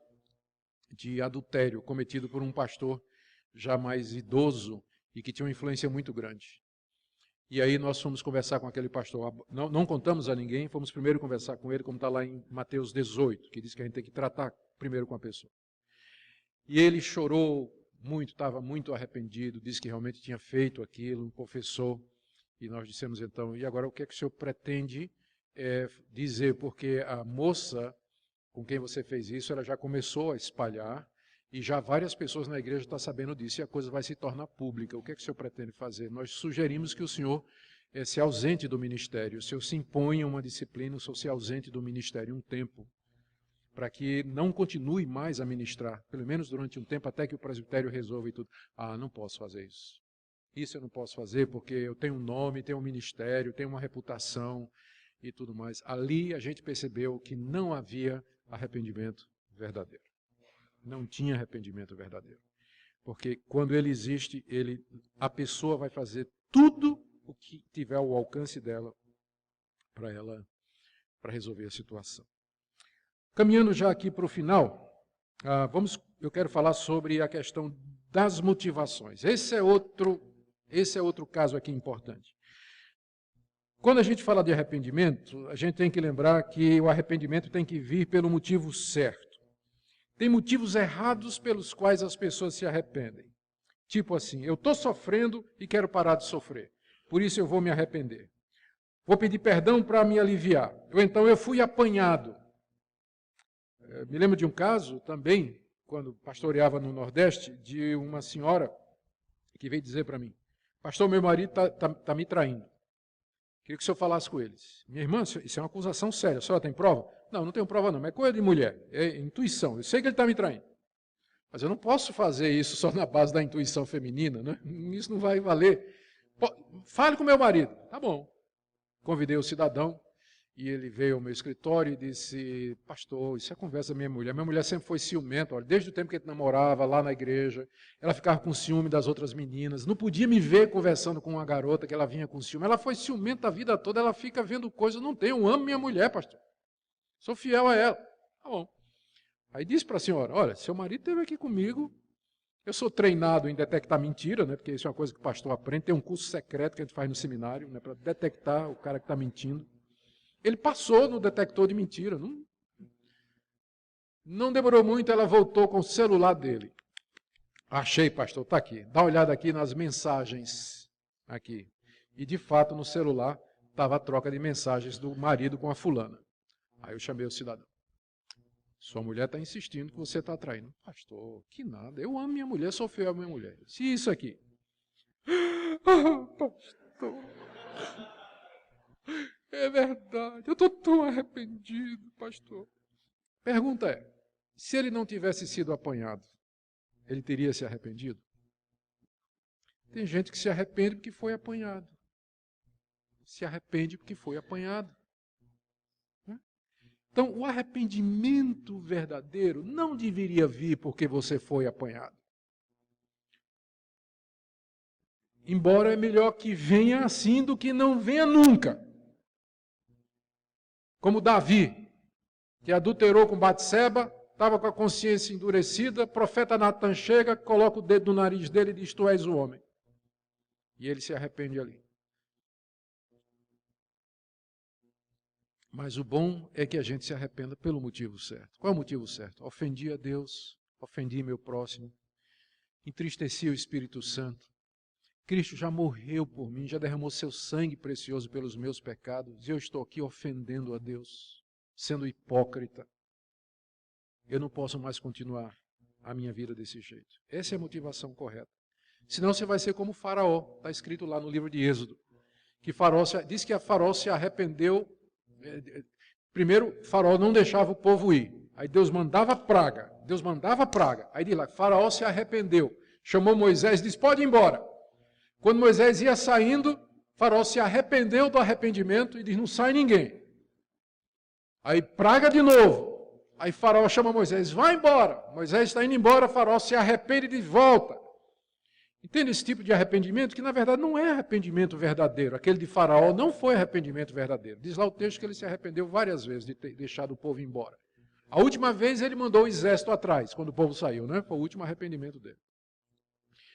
de adultério cometido por um pastor já mais idoso e que tinha uma influência muito grande. E aí nós fomos conversar com aquele pastor, não contamos a ninguém, fomos primeiro conversar com ele, como está lá em Mateus 18, que diz que a gente tem que tratar primeiro com a pessoa. E ele chorou muito, estava muito arrependido, disse que realmente tinha feito aquilo, confessou. E nós dissemos então: e agora o que é que o senhor pretende dizer? Porque a moça com quem você fez isso, ela já começou a espalhar, e já várias pessoas na igreja estão sabendo disso, e a coisa vai se tornar pública. O que é que o senhor pretende fazer? Nós sugerimos que o senhor se ausente do ministério, o senhor se imponha uma disciplina, o senhor se ausente do ministério um tempo, para que não continue mais a ministrar, pelo menos durante um tempo, até que o presbitério resolva e tudo. Ah, não posso fazer isso. Isso eu não posso fazer porque eu tenho um nome, tenho um ministério, tenho uma reputação e tudo mais. Ali a gente percebeu que não havia arrependimento verdadeiro. Não tinha arrependimento verdadeiro. Porque quando ele existe, a pessoa vai fazer tudo o que tiver ao alcance dela para resolver a situação. Caminhando já aqui para o final, eu quero falar sobre a questão das motivações. Esse é outro caso aqui importante. Quando a gente fala de arrependimento, a gente tem que lembrar que o arrependimento tem que vir pelo motivo certo. Tem motivos errados pelos quais as pessoas se arrependem. Tipo assim: eu estou sofrendo e quero parar de sofrer, por isso eu vou me arrepender. Vou pedir perdão para me aliviar. Ou então eu fui apanhado. Me lembro de um caso também, quando pastoreava no Nordeste, de uma senhora que veio dizer para mim: pastor, meu marido está me traindo. Queria que o senhor falasse com eles. Minha irmã, isso é uma acusação séria. A senhora tem prova? Não, não tenho prova não, mas é coisa de mulher. É intuição. Eu sei que ele está me traindo. Mas eu não posso fazer isso só na base da intuição feminina, né? Isso não vai valer. Fale com meu marido. Tá bom. Convidei o cidadão e ele veio ao meu escritório e disse: pastor, isso é conversa da minha mulher. Minha mulher sempre foi ciumenta, olha, desde o tempo que a gente namorava lá na igreja, ela ficava com ciúme das outras meninas, não podia me ver conversando com uma garota que ela vinha com ciúme. Ela foi ciumenta a vida toda, ela fica vendo coisas, não tem, eu amo minha mulher, pastor. Sou fiel a ela. Tá bom. Aí disse para a senhora: olha, seu marido esteve aqui comigo, eu sou treinado em detectar mentira, né, porque isso é uma coisa que o pastor aprende, tem um curso secreto que a gente faz no seminário, né, para detectar o cara que está mentindo. Ele passou no detector de mentira. Não demorou muito, ela voltou com o celular dele. Achei, pastor, está aqui. Dá uma olhada aqui nas mensagens. Aqui. E, de fato, no celular estava a troca de mensagens do marido com a fulana. Aí eu chamei o cidadão. Sua mulher está insistindo que você está traindo. Pastor, que nada. Eu amo minha mulher, sou fiel à minha mulher. Se isso aqui. Ah, pastor. É verdade, eu estou tão arrependido, pastor. Pergunta é, se ele não tivesse sido apanhado, ele teria se arrependido? Tem gente que se arrepende porque foi apanhado. Se arrepende porque foi apanhado. Então, o arrependimento verdadeiro não deveria vir porque você foi apanhado. Embora é melhor que venha assim do que não venha nunca. Como Davi, que adulterou com Batseba, estava com a consciência endurecida, o profeta Natan chega, coloca o dedo no nariz dele e diz, tu és o homem. E ele se arrepende ali. Mas o bom é que a gente se arrependa pelo motivo certo. Qual é o motivo certo? Ofendi a Deus, ofendi meu próximo, entristeci o Espírito Santo. Cristo já morreu por mim, já derramou seu sangue precioso pelos meus pecados, e eu estou aqui ofendendo a Deus, sendo hipócrita. Eu não posso mais continuar a minha vida desse jeito. Essa é a motivação correta. Senão você vai ser como Faraó, está escrito lá no livro de Êxodo, que diz que a Faraó se arrependeu. Primeiro, Faraó não deixava o povo ir. Aí Deus mandava praga. Aí diz lá, Faraó se arrependeu. Chamou Moisés e disse, pode ir embora. Quando Moisés ia saindo, Faraó se arrependeu do arrependimento e diz, não sai ninguém. Aí praga de novo. Aí Faraó chama Moisés, vai embora. Moisés está indo embora, Faraó se arrepende e diz, volta. Entende esse tipo de arrependimento? Que na verdade não é arrependimento verdadeiro. Aquele de Faraó não foi arrependimento verdadeiro. Diz lá o texto que ele se arrependeu várias vezes de ter deixado o povo embora. A última vez ele mandou o exército atrás, quando o povo saiu, né? Foi o último arrependimento dele.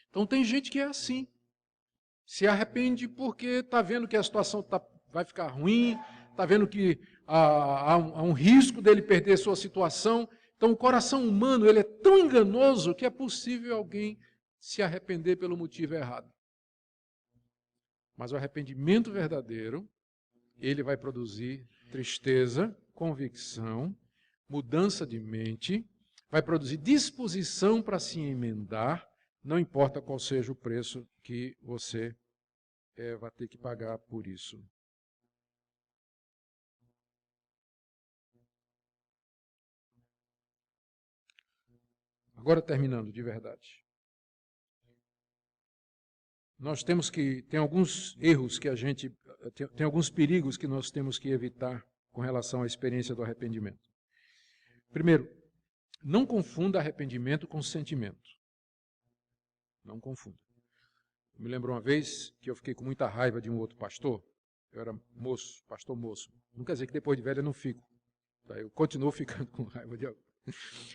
Então tem gente que é assim. Se arrepende porque está vendo que a situação vai ficar ruim, está vendo que há um risco dele perder sua situação. Então o coração humano ele é tão enganoso que é possível alguém se arrepender pelo motivo errado. Mas o arrependimento verdadeiro, ele vai produzir tristeza, convicção, mudança de mente, vai produzir disposição para se emendar, não importa qual seja o preço que você vai ter que pagar por isso. Agora terminando de verdade. Nós tem alguns erros que tem alguns perigos que nós temos que evitar com relação à experiência do arrependimento. Primeiro, não confunda arrependimento com sentimento. Não confunda. Eu me lembro uma vez que eu fiquei com muita raiva de um outro pastor. Eu era moço, pastor moço. Não quer dizer que depois de velho eu não fico. Eu continuo ficando com raiva de alguém.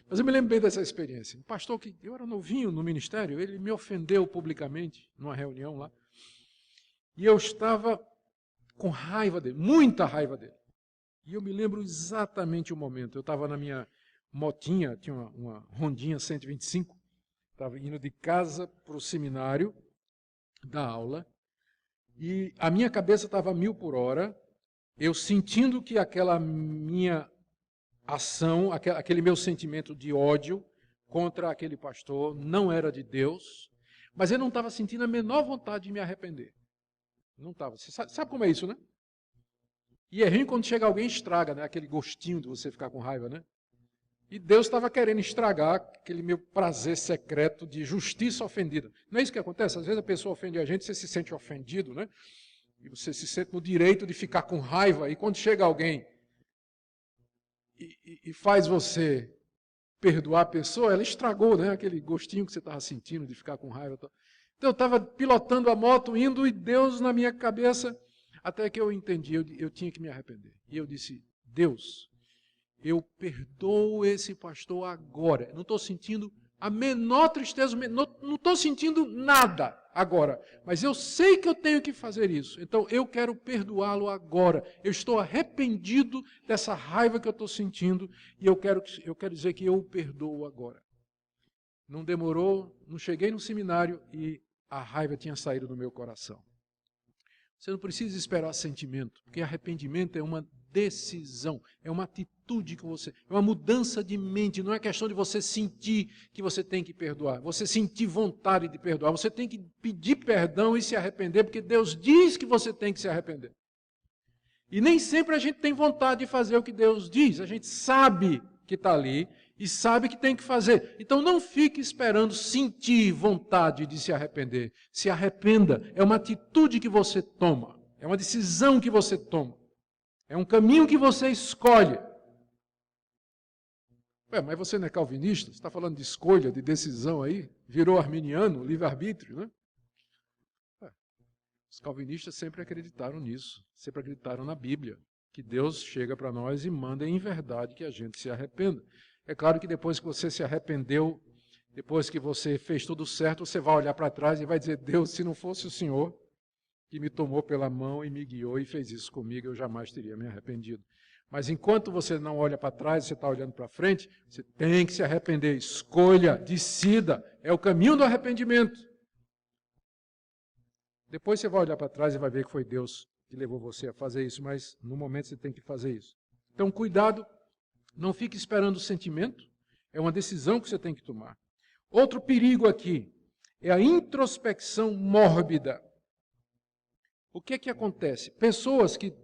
Mas eu me lembro bem dessa experiência. Um pastor que eu era novinho no ministério, ele me ofendeu publicamente numa reunião lá. E eu estava com raiva dele, muita raiva dele. E eu me lembro exatamente o momento. Eu estava na minha motinha, tinha uma Hondinha 125, estava indo de casa para o seminário da aula, e a minha cabeça estava a 1000 por hora, eu sentindo que aquela minha ação, aquele meu sentimento de ódio contra aquele pastor não era de Deus, mas eu não estava sentindo a menor vontade de me arrepender. Não estava. Você sabe como é isso, né? E é ruim quando chega alguém e estraga, né? Aquele gostinho de você ficar com raiva, né? E Deus estava querendo estragar aquele meu prazer secreto de justiça ofendida. Não é isso que acontece? Às vezes a pessoa ofende a gente, você se sente ofendido, né? E você se sente no direito de ficar com raiva. E quando chega alguém e faz você perdoar a pessoa, ela estragou, né? Aquele gostinho que você estava sentindo de ficar com raiva. Então eu estava pilotando a moto, indo, e Deus na minha cabeça, até que eu entendi, eu tinha que me arrepender. E eu disse, Deus, eu perdoo esse pastor agora. Não estou sentindo a menor tristeza, não estou sentindo nada agora. Mas eu sei que eu tenho que fazer isso. Então eu quero perdoá-lo agora. Eu estou arrependido dessa raiva que eu estou sentindo e eu quero dizer que eu o perdoo agora. Não demorou, não cheguei no seminário e a raiva tinha saído do meu coração. Você não precisa esperar sentimento, porque arrependimento é uma decisão, é uma atitude que você, é uma mudança de mente, não é questão de você sentir que você tem que perdoar, você sentir vontade de perdoar, você tem que pedir perdão e se arrepender, porque Deus diz que você tem que se arrepender. E nem sempre a gente tem vontade de fazer o que Deus diz. A gente sabe que está ali e sabe que tem que fazer. Então não fique esperando sentir vontade de se arrepender. Se arrependa. É uma atitude que você toma. É uma decisão que você toma. É um caminho que você escolhe. Ué, mas você não é calvinista? Você está falando de escolha, de decisão aí? Virou arminiano, livre-arbítrio, né? Os calvinistas sempre acreditaram nisso, sempre acreditaram na Bíblia, que Deus chega para nós e manda em verdade que a gente se arrependa. É claro que depois que você se arrependeu, depois que você fez tudo certo, você vai olhar para trás e vai dizer, Deus, se não fosse o Senhor que me tomou pela mão e me guiou e fez isso comigo, eu jamais teria me arrependido. Mas enquanto você não olha para trás, você está olhando para frente, você tem que se arrepender. Escolha, decida, é o caminho do arrependimento. Depois você vai olhar para trás e vai ver que foi Deus que levou você a fazer isso, mas no momento você tem que fazer isso. Então, cuidado, não fique esperando o sentimento, é uma decisão que você tem que tomar. Outro perigo aqui é a introspecção mórbida. O que é que acontece? Pessoas que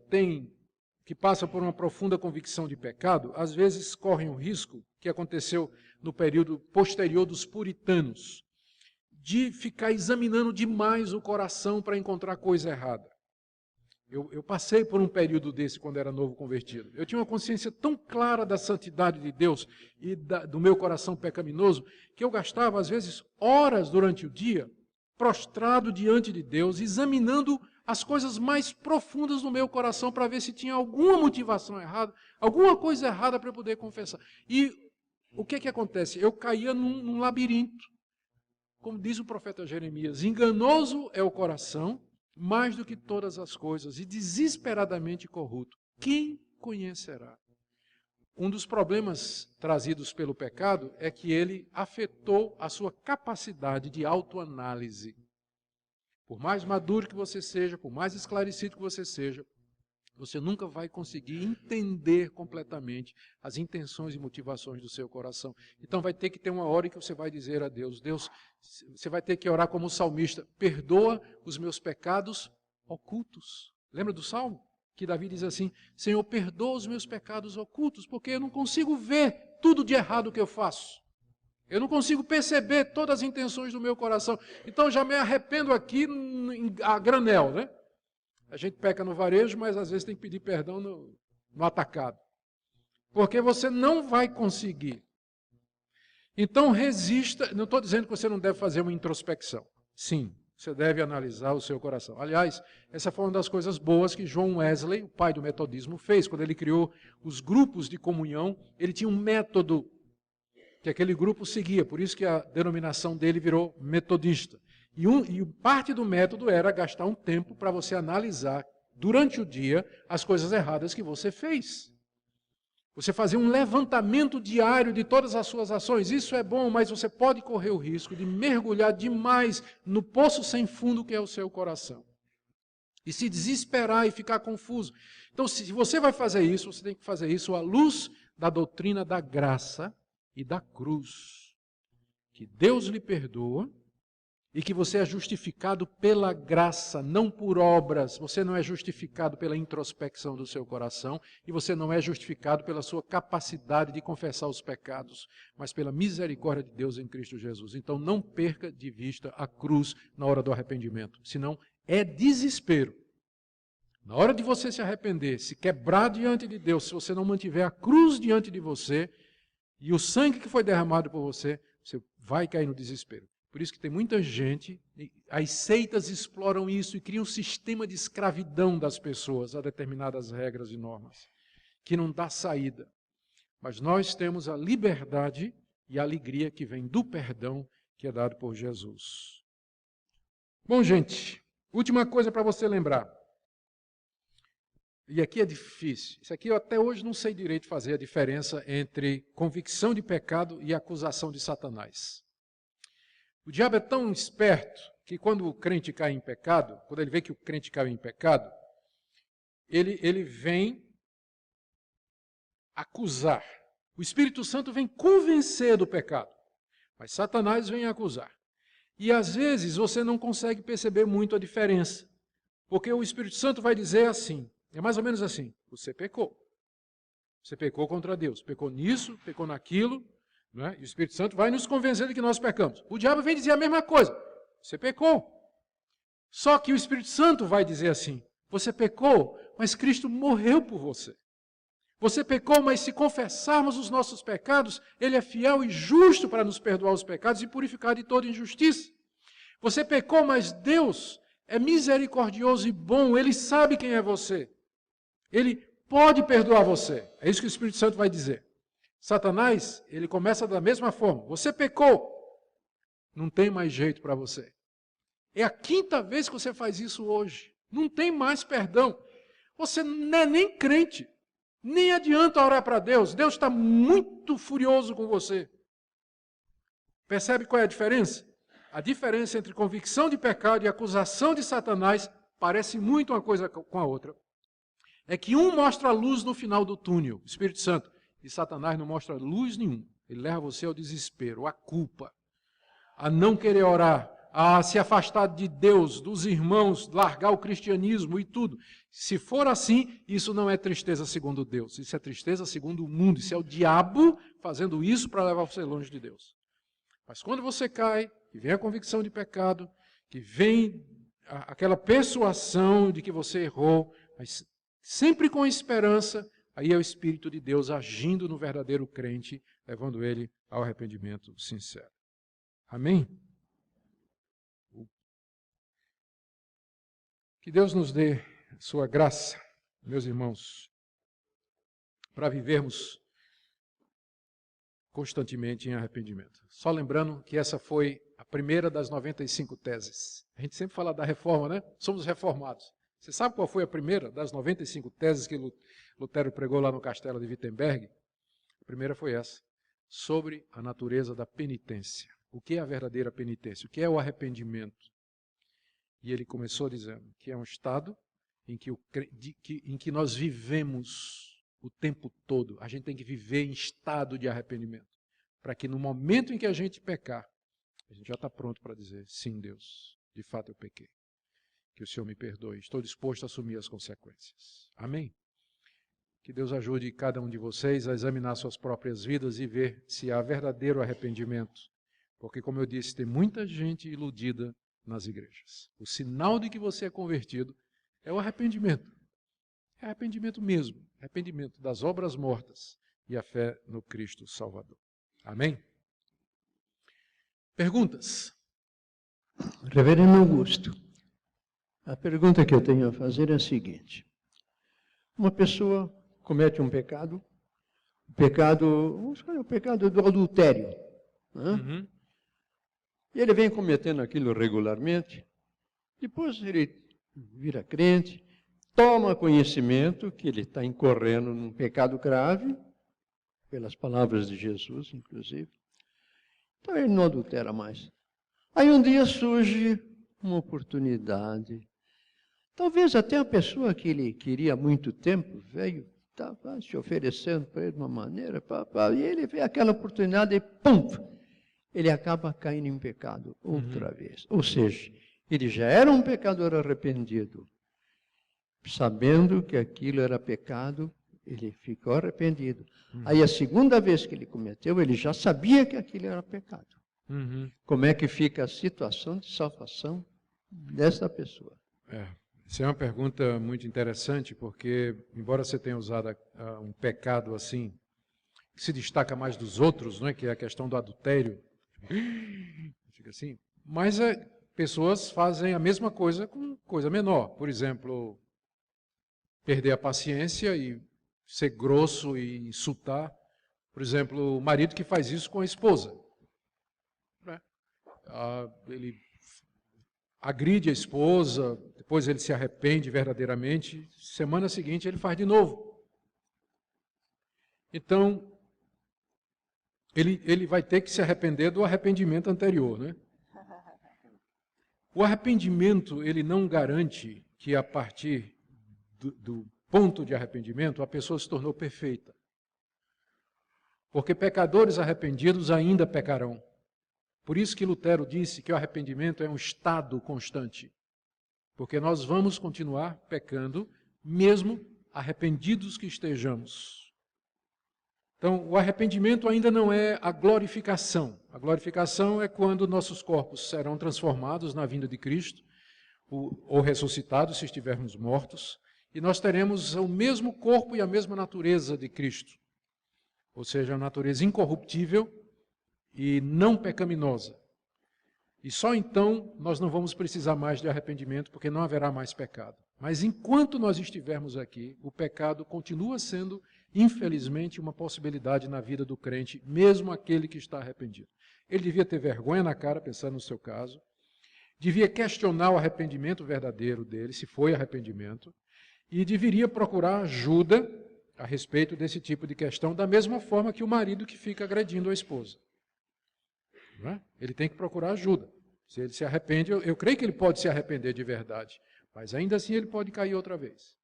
passam por uma profunda convicção de pecado, às vezes correm o risco, que aconteceu no período posterior dos puritanos, de ficar examinando demais o coração para encontrar coisa errada. Eu passei por um período desse quando era novo convertido. Eu tinha uma consciência tão clara da santidade de Deus e do meu coração pecaminoso, que eu gastava, às vezes, horas durante o dia, prostrado diante de Deus, examinando as coisas mais profundas do meu coração para ver se tinha alguma motivação errada, alguma coisa errada para eu poder confessar. E o que acontece? Eu caía num labirinto. Como diz o profeta Jeremias, enganoso é o coração, mais do que todas as coisas, e desesperadamente corrupto. Quem conhecerá? Um dos problemas trazidos pelo pecado é que ele afetou a sua capacidade de autoanálise. Por mais maduro que você seja, por mais esclarecido que você seja, você nunca vai conseguir entender completamente as intenções e motivações do seu coração. Então vai ter que ter uma hora em que você vai dizer a Deus, Deus, você vai ter que orar como o salmista, perdoa os meus pecados ocultos. Lembra do Salmo? Que Davi diz assim, Senhor, perdoa os meus pecados ocultos, porque eu não consigo ver tudo de errado que eu faço. Eu não consigo perceber todas as intenções do meu coração. Então já me arrependo aqui a granel, né? A gente peca no varejo, mas às vezes tem que pedir perdão no atacado. Porque você não vai conseguir. Então resista, não estou dizendo que você não deve fazer uma introspecção. Sim, você deve analisar o seu coração. Aliás, essa foi uma das coisas boas que John Wesley, o pai do metodismo, fez. Quando ele criou os grupos de comunhão, ele tinha um método que aquele grupo seguia. Por isso que a denominação dele virou metodista. E parte do método era gastar um tempo para você analisar, durante o dia, as coisas erradas que você fez. Você fazer um levantamento diário de todas as suas ações. Isso é bom, mas você pode correr o risco de mergulhar demais no poço sem fundo que é o seu coração. E se desesperar e ficar confuso. Então, se você vai fazer isso, você tem que fazer isso à luz da doutrina da graça e da cruz. Que Deus lhe perdoa. E que você é justificado pela graça, não por obras. Você não é justificado pela introspecção do seu coração e você não é justificado pela sua capacidade de confessar os pecados, mas pela misericórdia de Deus em Cristo Jesus. Então não perca de vista a cruz na hora do arrependimento, senão é desespero. Na hora de você se arrepender, se quebrar diante de Deus, se você não mantiver a cruz diante de você e o sangue que foi derramado por você, você vai cair no desespero. Por isso que tem muita gente, as seitas exploram isso e criam um sistema de escravidão das pessoas a determinadas regras e normas, que não dá saída. Mas nós temos a liberdade e a alegria que vem do perdão que é dado por Jesus. Bom, gente, última coisa para você lembrar. E aqui é difícil. Isso aqui eu até hoje não sei direito fazer a diferença entre convicção de pecado e acusação de Satanás. O diabo é tão esperto que quando o crente cai em pecado, quando ele vê que o crente caiu em pecado, ele vem acusar. O Espírito Santo vem convencer do pecado, mas Satanás vem acusar. E às vezes você não consegue perceber muito a diferença, porque o Espírito Santo vai dizer assim, É mais ou menos assim, você pecou. Você pecou contra Deus, pecou nisso, pecou naquilo, né? E o Espírito Santo vai nos convencer de que nós pecamos. O diabo vem dizer a mesma coisa, você pecou. Só que o Espírito Santo vai dizer assim, você pecou, mas Cristo morreu por você. Você pecou, mas se confessarmos os nossos pecados, Ele é fiel e justo para nos perdoar os pecados e purificar de toda injustiça. Você pecou, mas Deus é misericordioso e bom, Ele sabe quem é você. Ele pode perdoar você. É isso que o Espírito Santo vai dizer. Satanás, ele começa da mesma forma. Você pecou, não tem mais jeito para você. É a 5ª vez que você faz isso hoje. Não tem mais perdão. Você não é nem crente. Nem adianta orar para Deus. Deus está muito furioso com você. Percebe qual é a diferença? A diferença entre convicção de pecado e acusação de Satanás parece muito uma coisa com a outra. É que um mostra a luz no final do túnel, o Espírito Santo, e Satanás não mostra luz nenhuma. Ele leva você ao desespero, à culpa, a não querer orar, a se afastar de Deus, dos irmãos, largar o cristianismo e tudo. Se for assim, isso não é tristeza segundo Deus, isso é tristeza segundo o mundo, isso é o diabo fazendo isso para levar você longe de Deus. Mas quando você cai, que vem a convicção de pecado, que vem aquela persuasão de que você errou, mas sempre com esperança, aí é o Espírito de Deus agindo no verdadeiro crente, levando ele ao arrependimento sincero. Amém? Que Deus nos dê sua graça, meus irmãos, para vivermos constantemente em arrependimento. Só lembrando que essa foi a primeira das 95 teses. A gente sempre fala da reforma, né? Somos reformados. Você sabe qual foi a primeira das 95 teses que Lutero pregou lá no castelo de Wittenberg? A primeira foi essa, sobre a natureza da penitência. O que é a verdadeira penitência? O que é o arrependimento? E ele começou dizendo que é um estado em que nós vivemos o tempo todo. A gente tem que viver em estado de arrependimento, para que no momento em que a gente pecar, a gente já está pronto para dizer, sim, Deus, de fato eu pequei. Que o Senhor me perdoe, estou disposto a assumir as consequências. Amém? Que Deus ajude cada um de vocês a examinar suas próprias vidas e ver se há verdadeiro arrependimento. Porque, como eu disse, tem muita gente iludida nas igrejas. O sinal de que você é convertido é o arrependimento. É arrependimento mesmo, arrependimento das obras mortas e a fé no Cristo Salvador. Amém? Perguntas? Reverendo Augusto, a pergunta que eu tenho a fazer é a seguinte. Uma pessoa comete um pecado, vamos escolher o pecado do adultério, né? Uhum. E ele vem cometendo aquilo regularmente, depois ele vira crente, toma conhecimento que ele está incorrendo num pecado grave, pelas palavras de Jesus, inclusive. Então ele não adultera mais. Aí um dia surge uma oportunidade. Talvez até a pessoa que ele queria há muito tempo veio, estava se oferecendo para ele de uma maneira, e ele vê aquela oportunidade e pum! Ele acaba caindo em pecado outra vez. Ou seja, ele já era um pecador arrependido. Sabendo que aquilo era pecado, ele ficou arrependido. Aí a segunda vez que ele cometeu, ele já sabia que aquilo era pecado. Como é que fica a situação de salvação dessa pessoa? Essa é uma pergunta muito interessante, porque, embora você tenha usado um pecado assim, que se destaca mais dos outros, não é? Que é a questão do adultério, fica assim, mas pessoas fazem a mesma coisa com coisa menor. Por exemplo, perder a paciência e ser grosso e insultar. Por exemplo, o marido que faz isso com a esposa. Ele agride a esposa, depois ele se arrepende verdadeiramente, semana seguinte ele faz de novo. Então, ele vai ter que se arrepender do arrependimento anterior, né? O arrependimento, ele não garante que a partir do ponto de arrependimento a pessoa se tornou perfeita. Porque pecadores arrependidos ainda pecarão. Por isso que Lutero disse que o arrependimento é um estado constante. Porque nós vamos continuar pecando, mesmo arrependidos que estejamos. Então, o arrependimento ainda não é a glorificação. A glorificação é quando nossos corpos serão transformados na vinda de Cristo, ou ressuscitados se estivermos mortos, e nós teremos o mesmo corpo e a mesma natureza de Cristo, ou seja, a natureza incorruptível e não pecaminosa. E só então nós não vamos precisar mais de arrependimento, porque não haverá mais pecado. Mas enquanto nós estivermos aqui, o pecado continua sendo, infelizmente, uma possibilidade na vida do crente, mesmo aquele que está arrependido. Ele devia ter vergonha na cara, pensando no seu caso, devia questionar o arrependimento verdadeiro dele, se foi arrependimento, e deveria procurar ajuda a respeito desse tipo de questão, da mesma forma que o marido que fica agredindo a esposa. Não é? Ele tem que procurar ajuda. Se ele se arrepende, eu creio que ele pode se arrepender de verdade, mas ainda assim ele pode cair outra vez.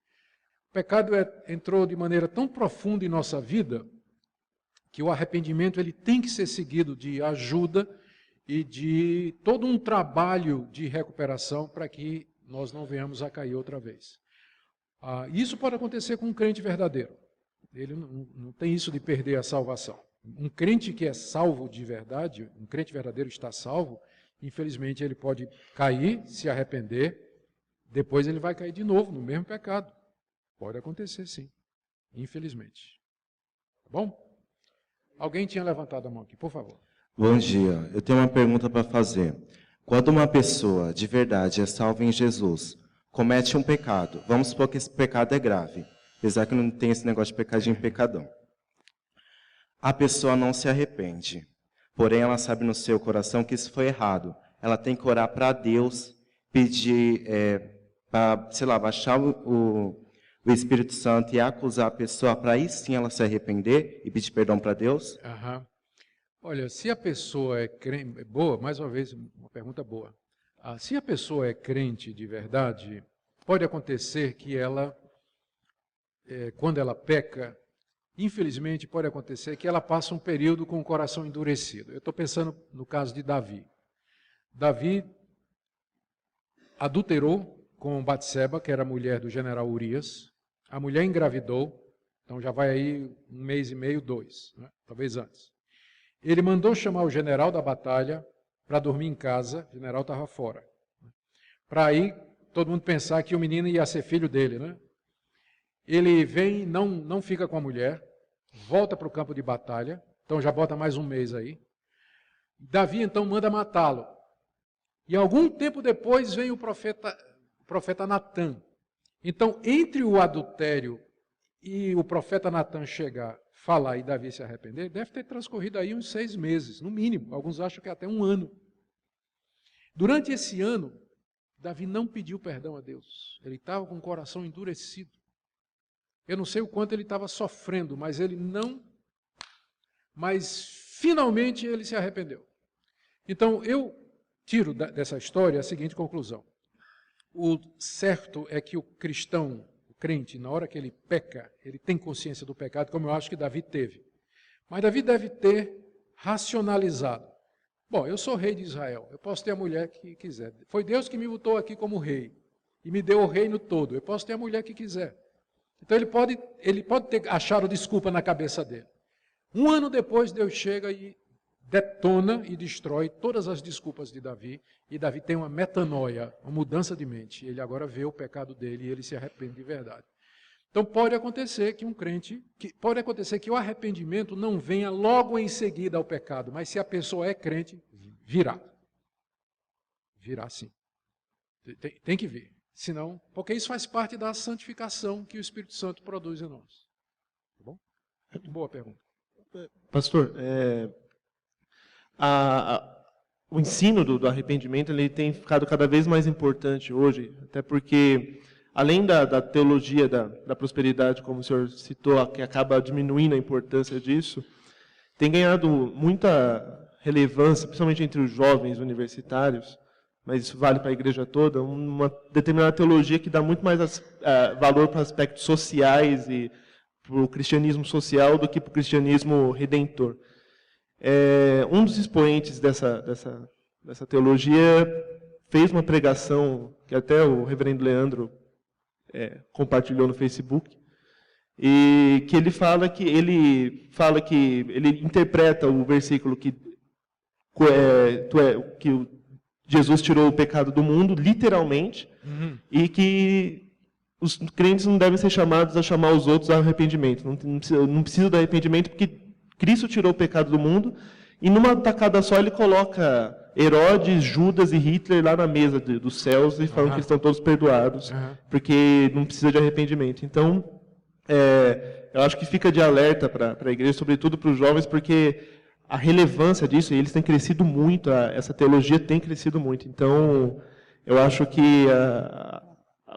O pecado entrou de maneira tão profunda em nossa vida que o arrependimento ele tem que ser seguido de ajuda e de todo um trabalho de recuperação para que nós não venhamos a cair outra vez. Isso pode acontecer com um crente verdadeiro. Ele não tem isso de perder a salvação. Um crente que é salvo de verdade, um crente verdadeiro está salvo, infelizmente ele pode cair, se arrepender, depois ele vai cair de novo no mesmo pecado. Pode acontecer sim, infelizmente. Tá bom? Alguém tinha levantado a mão aqui, por favor. Bom dia, eu tenho uma pergunta para fazer. Quando uma pessoa de verdade é salva em Jesus, comete um pecado, vamos supor que esse pecado é grave, apesar que não tem esse negócio de pecadinho e pecadão. A pessoa não se arrepende, porém ela sabe no seu coração que isso foi errado. Ela tem que orar para Deus, pedir, para, sei lá, baixar o Espírito Santo e acusar a pessoa para aí sim ela se arrepender e pedir perdão para Deus? Aham. Olha, se a pessoa é crente, boa, mais uma vez, uma pergunta boa. Se a pessoa é crente de verdade, pode acontecer que ela, quando ela peca, infelizmente pode acontecer que ela passa um período com o coração endurecido. Eu estou pensando no caso de Davi. Davi adulterou com Batseba, que era a mulher do general Urias. A mulher engravidou, então já vai aí 1 mês e meio, 2, né? Talvez antes. Ele mandou chamar o general da batalha para dormir em casa, o general estava fora. Para aí todo mundo pensar que o menino ia ser filho dele, né? Ele vem, não fica com a mulher, volta para o campo de batalha, então já bota mais 1 mês aí. Davi então manda matá-lo. E algum tempo depois vem o profeta Natã. Então, entre o adultério e o profeta Natã chegar, falar e Davi se arrepender, deve ter transcorrido aí uns 6 meses, no mínimo. Alguns acham que até 1 ano. Durante esse ano, Davi não pediu perdão a Deus. Ele estava com o coração endurecido. Eu não sei o quanto ele estava sofrendo, mas finalmente ele se arrependeu. Então, eu tiro dessa história a seguinte conclusão. O certo é que o cristão, o crente, na hora que ele peca, ele tem consciência do pecado, como eu acho que Davi teve. Mas Davi deve ter racionalizado. Bom, eu sou rei de Israel, eu posso ter a mulher que quiser. Foi Deus que me botou aqui como rei e me deu o reino todo. Eu posso ter a mulher que quiser. Então ele pode ter achado desculpa na cabeça dele. 1 ano depois, Deus chega e detona e destrói todas as desculpas de Davi, e Davi tem uma metanoia, uma mudança de mente. Ele agora vê o pecado dele e ele se arrepende de verdade. Então pode acontecer que o arrependimento não venha logo em seguida ao pecado, mas se a pessoa é crente, virá. Virá sim. Tem que vir. Senão, porque isso faz parte da santificação que o Espírito Santo produz em nós. Tá bom? Boa pergunta. Pastor, o ensino do arrependimento ele tem ficado cada vez mais importante hoje, até porque, além da teologia da prosperidade, como o senhor citou, que acaba diminuindo a importância disso, tem ganhado muita relevância, principalmente entre os jovens universitários, mas isso vale para a igreja toda, uma determinada teologia que dá muito mais valor para aspectos sociais e para o cristianismo social do que para o cristianismo redentor. Um dos expoentes dessa teologia fez uma pregação que até o reverendo Leandro compartilhou no Facebook, e que ele fala que ele interpreta o versículo que Jesus tirou o pecado do mundo, literalmente, e que os crentes não devem ser chamados a chamar os outros ao arrependimento. Não precisa do arrependimento, porque Cristo tirou o pecado do mundo, e numa tacada só ele coloca Herodes, Judas e Hitler lá na mesa dos céus e falam que eles estão todos perdoados, porque não precisa de arrependimento. Então, eu acho que fica de alerta para a igreja, sobretudo para os jovens, porque a relevância disso, e eles têm crescido muito, essa teologia tem crescido muito. Então, eu acho que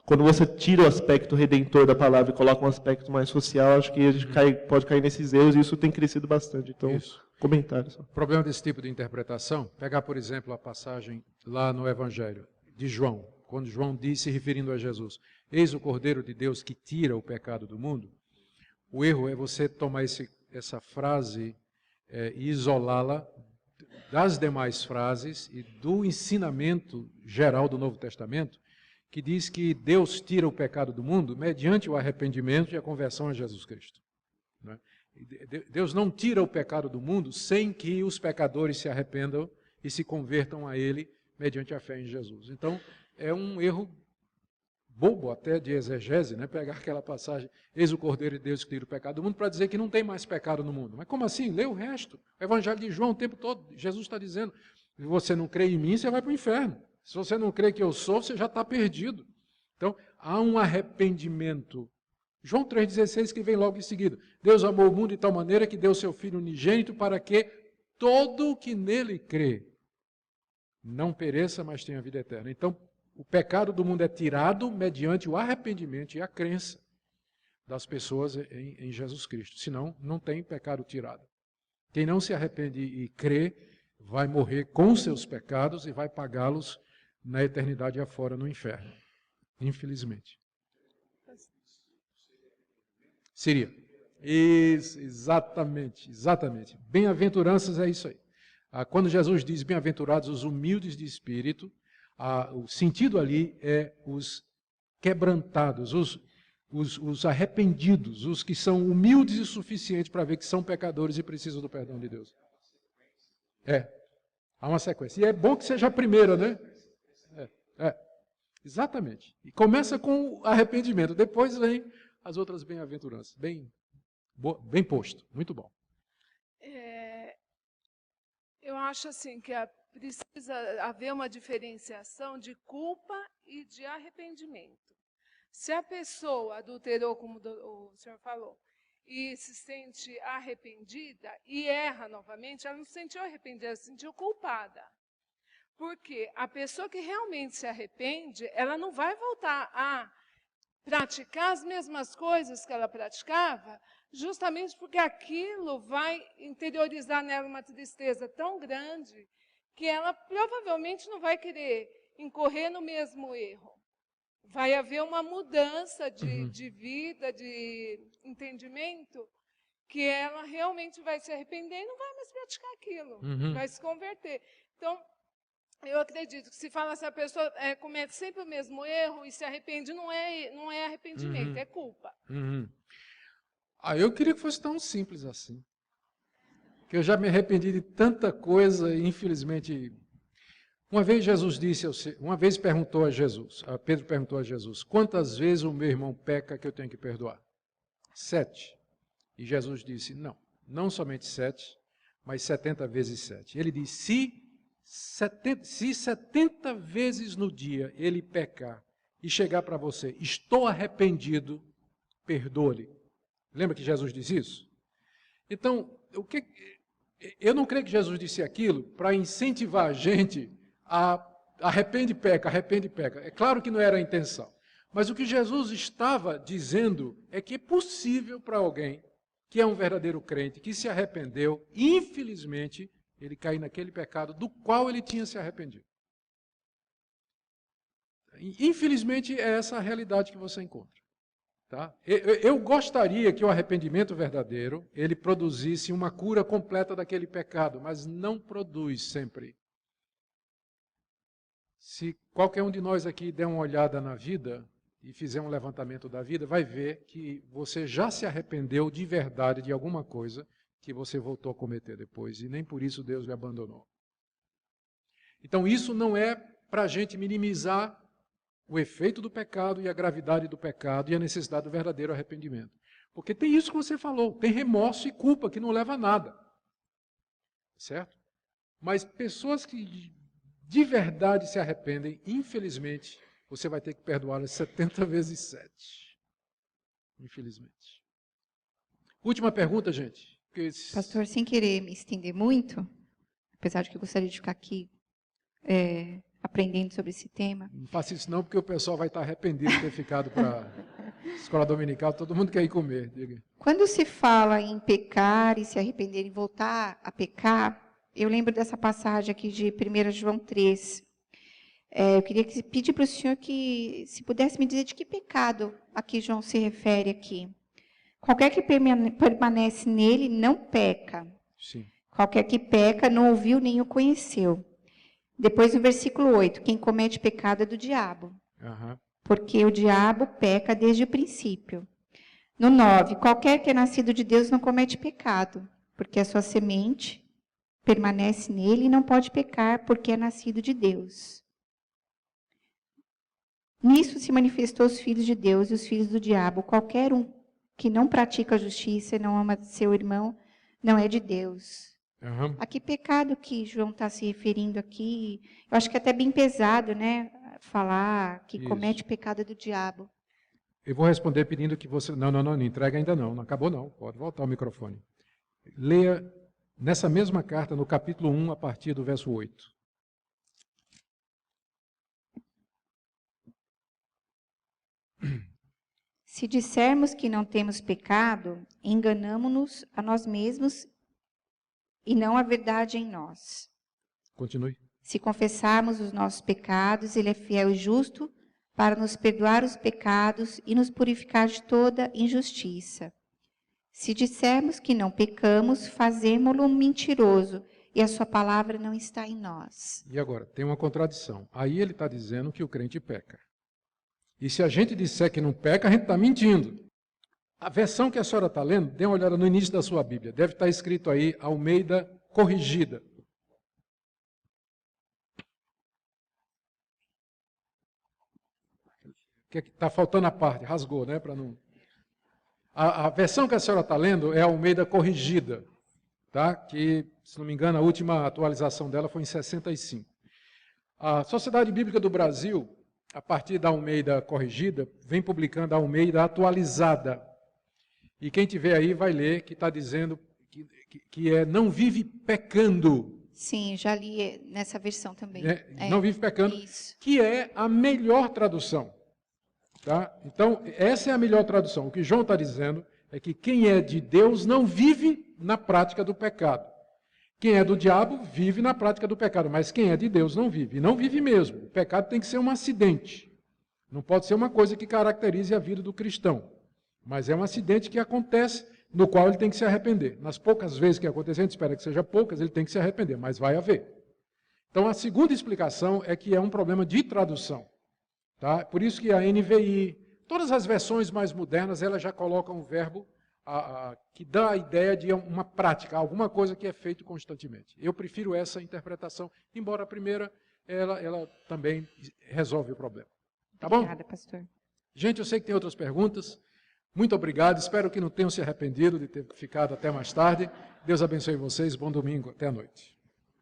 quando você tira o aspecto redentor da palavra e coloca um aspecto mais social, acho que a gente pode cair nesses erros, e isso tem crescido bastante. Então, comentário só. O problema desse tipo de interpretação, pegar, por exemplo, a passagem lá no Evangelho de João, quando João disse, referindo a Jesus, eis o Cordeiro de Deus que tira o pecado do mundo, o erro é você tomar essa frase e isolá-la das demais frases e do ensinamento geral do Novo Testamento, que diz que Deus tira o pecado do mundo mediante o arrependimento e a conversão a Jesus Cristo. Né? Deus não tira o pecado do mundo sem que os pecadores se arrependam e se convertam a Ele mediante a fé em Jesus. Então, é um erro bobo até de exegese, né? Pegar aquela passagem, eis o Cordeiro de Deus que tira o pecado do mundo, para dizer que não tem mais pecado no mundo. Mas como assim? Lê o resto. O Evangelho de João o tempo todo, Jesus está dizendo, se você não crê em mim, você vai para o inferno. Se você não crê que eu sou, você já está perdido. Então, há um arrependimento. João 3,16, que vem logo em seguida. Deus amou o mundo de tal maneira que deu seu Filho unigênito para que todo o que nele crê não pereça, mas tenha vida eterna. Então, o pecado do mundo é tirado mediante o arrependimento e a crença das pessoas em Jesus Cristo. Senão, não tem pecado tirado. Quem não se arrepende e crê, vai morrer com seus pecados e vai pagá-los na eternidade afora no inferno. Infelizmente. Seria. Isso, exatamente. Bem-aventuranças é isso aí. Quando Jesus diz bem-aventurados os humildes de espírito, o sentido ali é os quebrantados, os arrependidos, os que são humildes o suficiente para ver que são pecadores e precisam do perdão de Deus. Há uma sequência. E é bom que seja a primeira, né? Exatamente. E começa com o arrependimento, depois vem as outras bem-aventuranças. Bem posto, muito bom. Eu acho assim que precisa haver uma diferenciação de culpa e de arrependimento. Se a pessoa adulterou, como o senhor falou, e se sente arrependida e erra novamente, ela não se sentiu arrependida, ela se sentiu culpada. Porque a pessoa que realmente se arrepende, ela não vai voltar a praticar as mesmas coisas que ela praticava, justamente porque aquilo vai interiorizar nela uma tristeza tão grande que ela provavelmente não vai querer incorrer no mesmo erro. Vai haver uma mudança de vida, de entendimento, que ela realmente vai se arrepender e não vai mais praticar aquilo, vai se converter. Então, eu acredito que se fala se a pessoa comete sempre o mesmo erro e se arrepende, não é arrependimento, é culpa. Eu queria que fosse tão simples assim. Que eu já me arrependi de tanta coisa e, infelizmente... Uma vez perguntou a Jesus, Pedro perguntou a Jesus, quantas vezes o meu irmão peca que eu tenho que perdoar? 7. E Jesus disse, não somente 7, mas 70 vezes 7. Ele disse, se 70 vezes no dia ele pecar e chegar para você, estou arrependido, perdoe-lhe. Lembra que Jesus disse isso? Então, eu não creio que Jesus disse aquilo para incentivar a gente a arrepende e peca. É claro que não era a intenção. Mas o que Jesus estava dizendo é que é possível para alguém que é um verdadeiro crente, que se arrependeu, infelizmente, ele cair naquele pecado do qual ele tinha se arrependido. Infelizmente, é essa a realidade que você encontra. Tá? Eu gostaria que o arrependimento verdadeiro, ele produzisse uma cura completa daquele pecado, mas não produz sempre. Se qualquer um de nós aqui der uma olhada na vida e fizer um levantamento da vida, vai ver que você já se arrependeu de verdade de alguma coisa que você voltou a cometer depois, e nem por isso Deus lhe abandonou. Então isso não é para a gente minimizar o efeito do pecado e a gravidade do pecado e a necessidade do verdadeiro arrependimento. Porque tem isso que você falou, tem remorso e culpa que não leva a nada. Certo? Mas pessoas que de verdade se arrependem, infelizmente, você vai ter que perdoá-las 70 vezes 7. Infelizmente. Última pergunta, gente. Pastor, sem querer me estender muito, apesar de que eu gostaria de ficar aqui aprendendo sobre esse tema. Não faça isso não, porque o pessoal vai estar arrependido de ter ficado para a escola dominical. Todo mundo quer ir comer. Diga. Quando se fala em pecar e se arrepender e voltar a pecar, eu lembro dessa passagem aqui de 1 João 3. Eu queria pedir para o senhor que, se pudesse me dizer de que pecado aqui João se refere aqui. Qualquer que permanece nele não peca. Sim. Qualquer que peca não ouviu nem o conheceu. Depois no versículo 8, quem comete pecado é do diabo. Uhum. Porque o diabo peca desde o princípio. No 9, qualquer que é nascido de Deus não comete pecado, porque a sua semente permanece nele e não pode pecar, porque é nascido de Deus. Nisso se manifestou os filhos de Deus e os filhos do diabo. Qualquer um que não pratica a justiça e não ama seu irmão, não é de Deus. Uhum. A que pecado que João está se referindo aqui? Eu acho que é até bem pesado, né? Falar que Isso. comete pecado do diabo. Eu vou responder pedindo que você... Não entrega ainda não acabou não. Pode voltar o microfone. Leia nessa mesma carta, no capítulo 1, a partir do verso 8. Se dissermos que não temos pecado, enganamo-nos a nós mesmos e não a verdade em nós. Continue. Se confessarmos os nossos pecados, Ele é fiel e justo para nos perdoar os pecados e nos purificar de toda injustiça. Se dissermos que não pecamos, fazemo-lo mentiroso e a sua palavra não está em nós. E agora, tem uma contradição. Aí ele está dizendo que o crente peca. E se a gente disser que não peca, a gente está mentindo. A versão que a senhora está lendo, dê uma olhada no início da sua Bíblia. Deve estar escrito aí, Almeida Corrigida. Está faltando a parte, rasgou, né? Para não... A versão que a senhora está lendo é Almeida Corrigida, tá? Que, se não me engano, a última atualização dela foi em 65. A Sociedade Bíblica do Brasil, a partir da Almeida Corrigida, vem publicando a Almeida Atualizada. E quem tiver aí vai ler que está dizendo que não vive pecando. Sim, já li nessa versão também. Não vive pecando, Isso. que é a melhor tradução. Tá? Então, essa é a melhor tradução. O que João está dizendo é que quem é de Deus não vive na prática do pecado. Quem é do diabo vive na prática do pecado, mas quem é de Deus não vive. E não vive mesmo. O pecado tem que ser um acidente. Não pode ser uma coisa que caracterize a vida do cristão. Mas é um acidente que acontece, no qual ele tem que se arrepender. Nas poucas vezes que acontecer, a gente espera que seja poucas, ele tem que se arrepender, mas vai haver. Então, a segunda explicação é que é um problema de tradução. Tá? Por isso que a NVI, todas as versões mais modernas, elas já colocam o verbo que dá a ideia de uma prática, alguma coisa que é feito constantemente. Eu prefiro essa interpretação, embora a primeira, ela também resolve o problema. Tá bom? Obrigada, pastor. Gente, eu sei que tem outras perguntas. Muito obrigado, espero que não tenham se arrependido de ter ficado até mais tarde. Deus abençoe vocês, bom domingo, até a noite.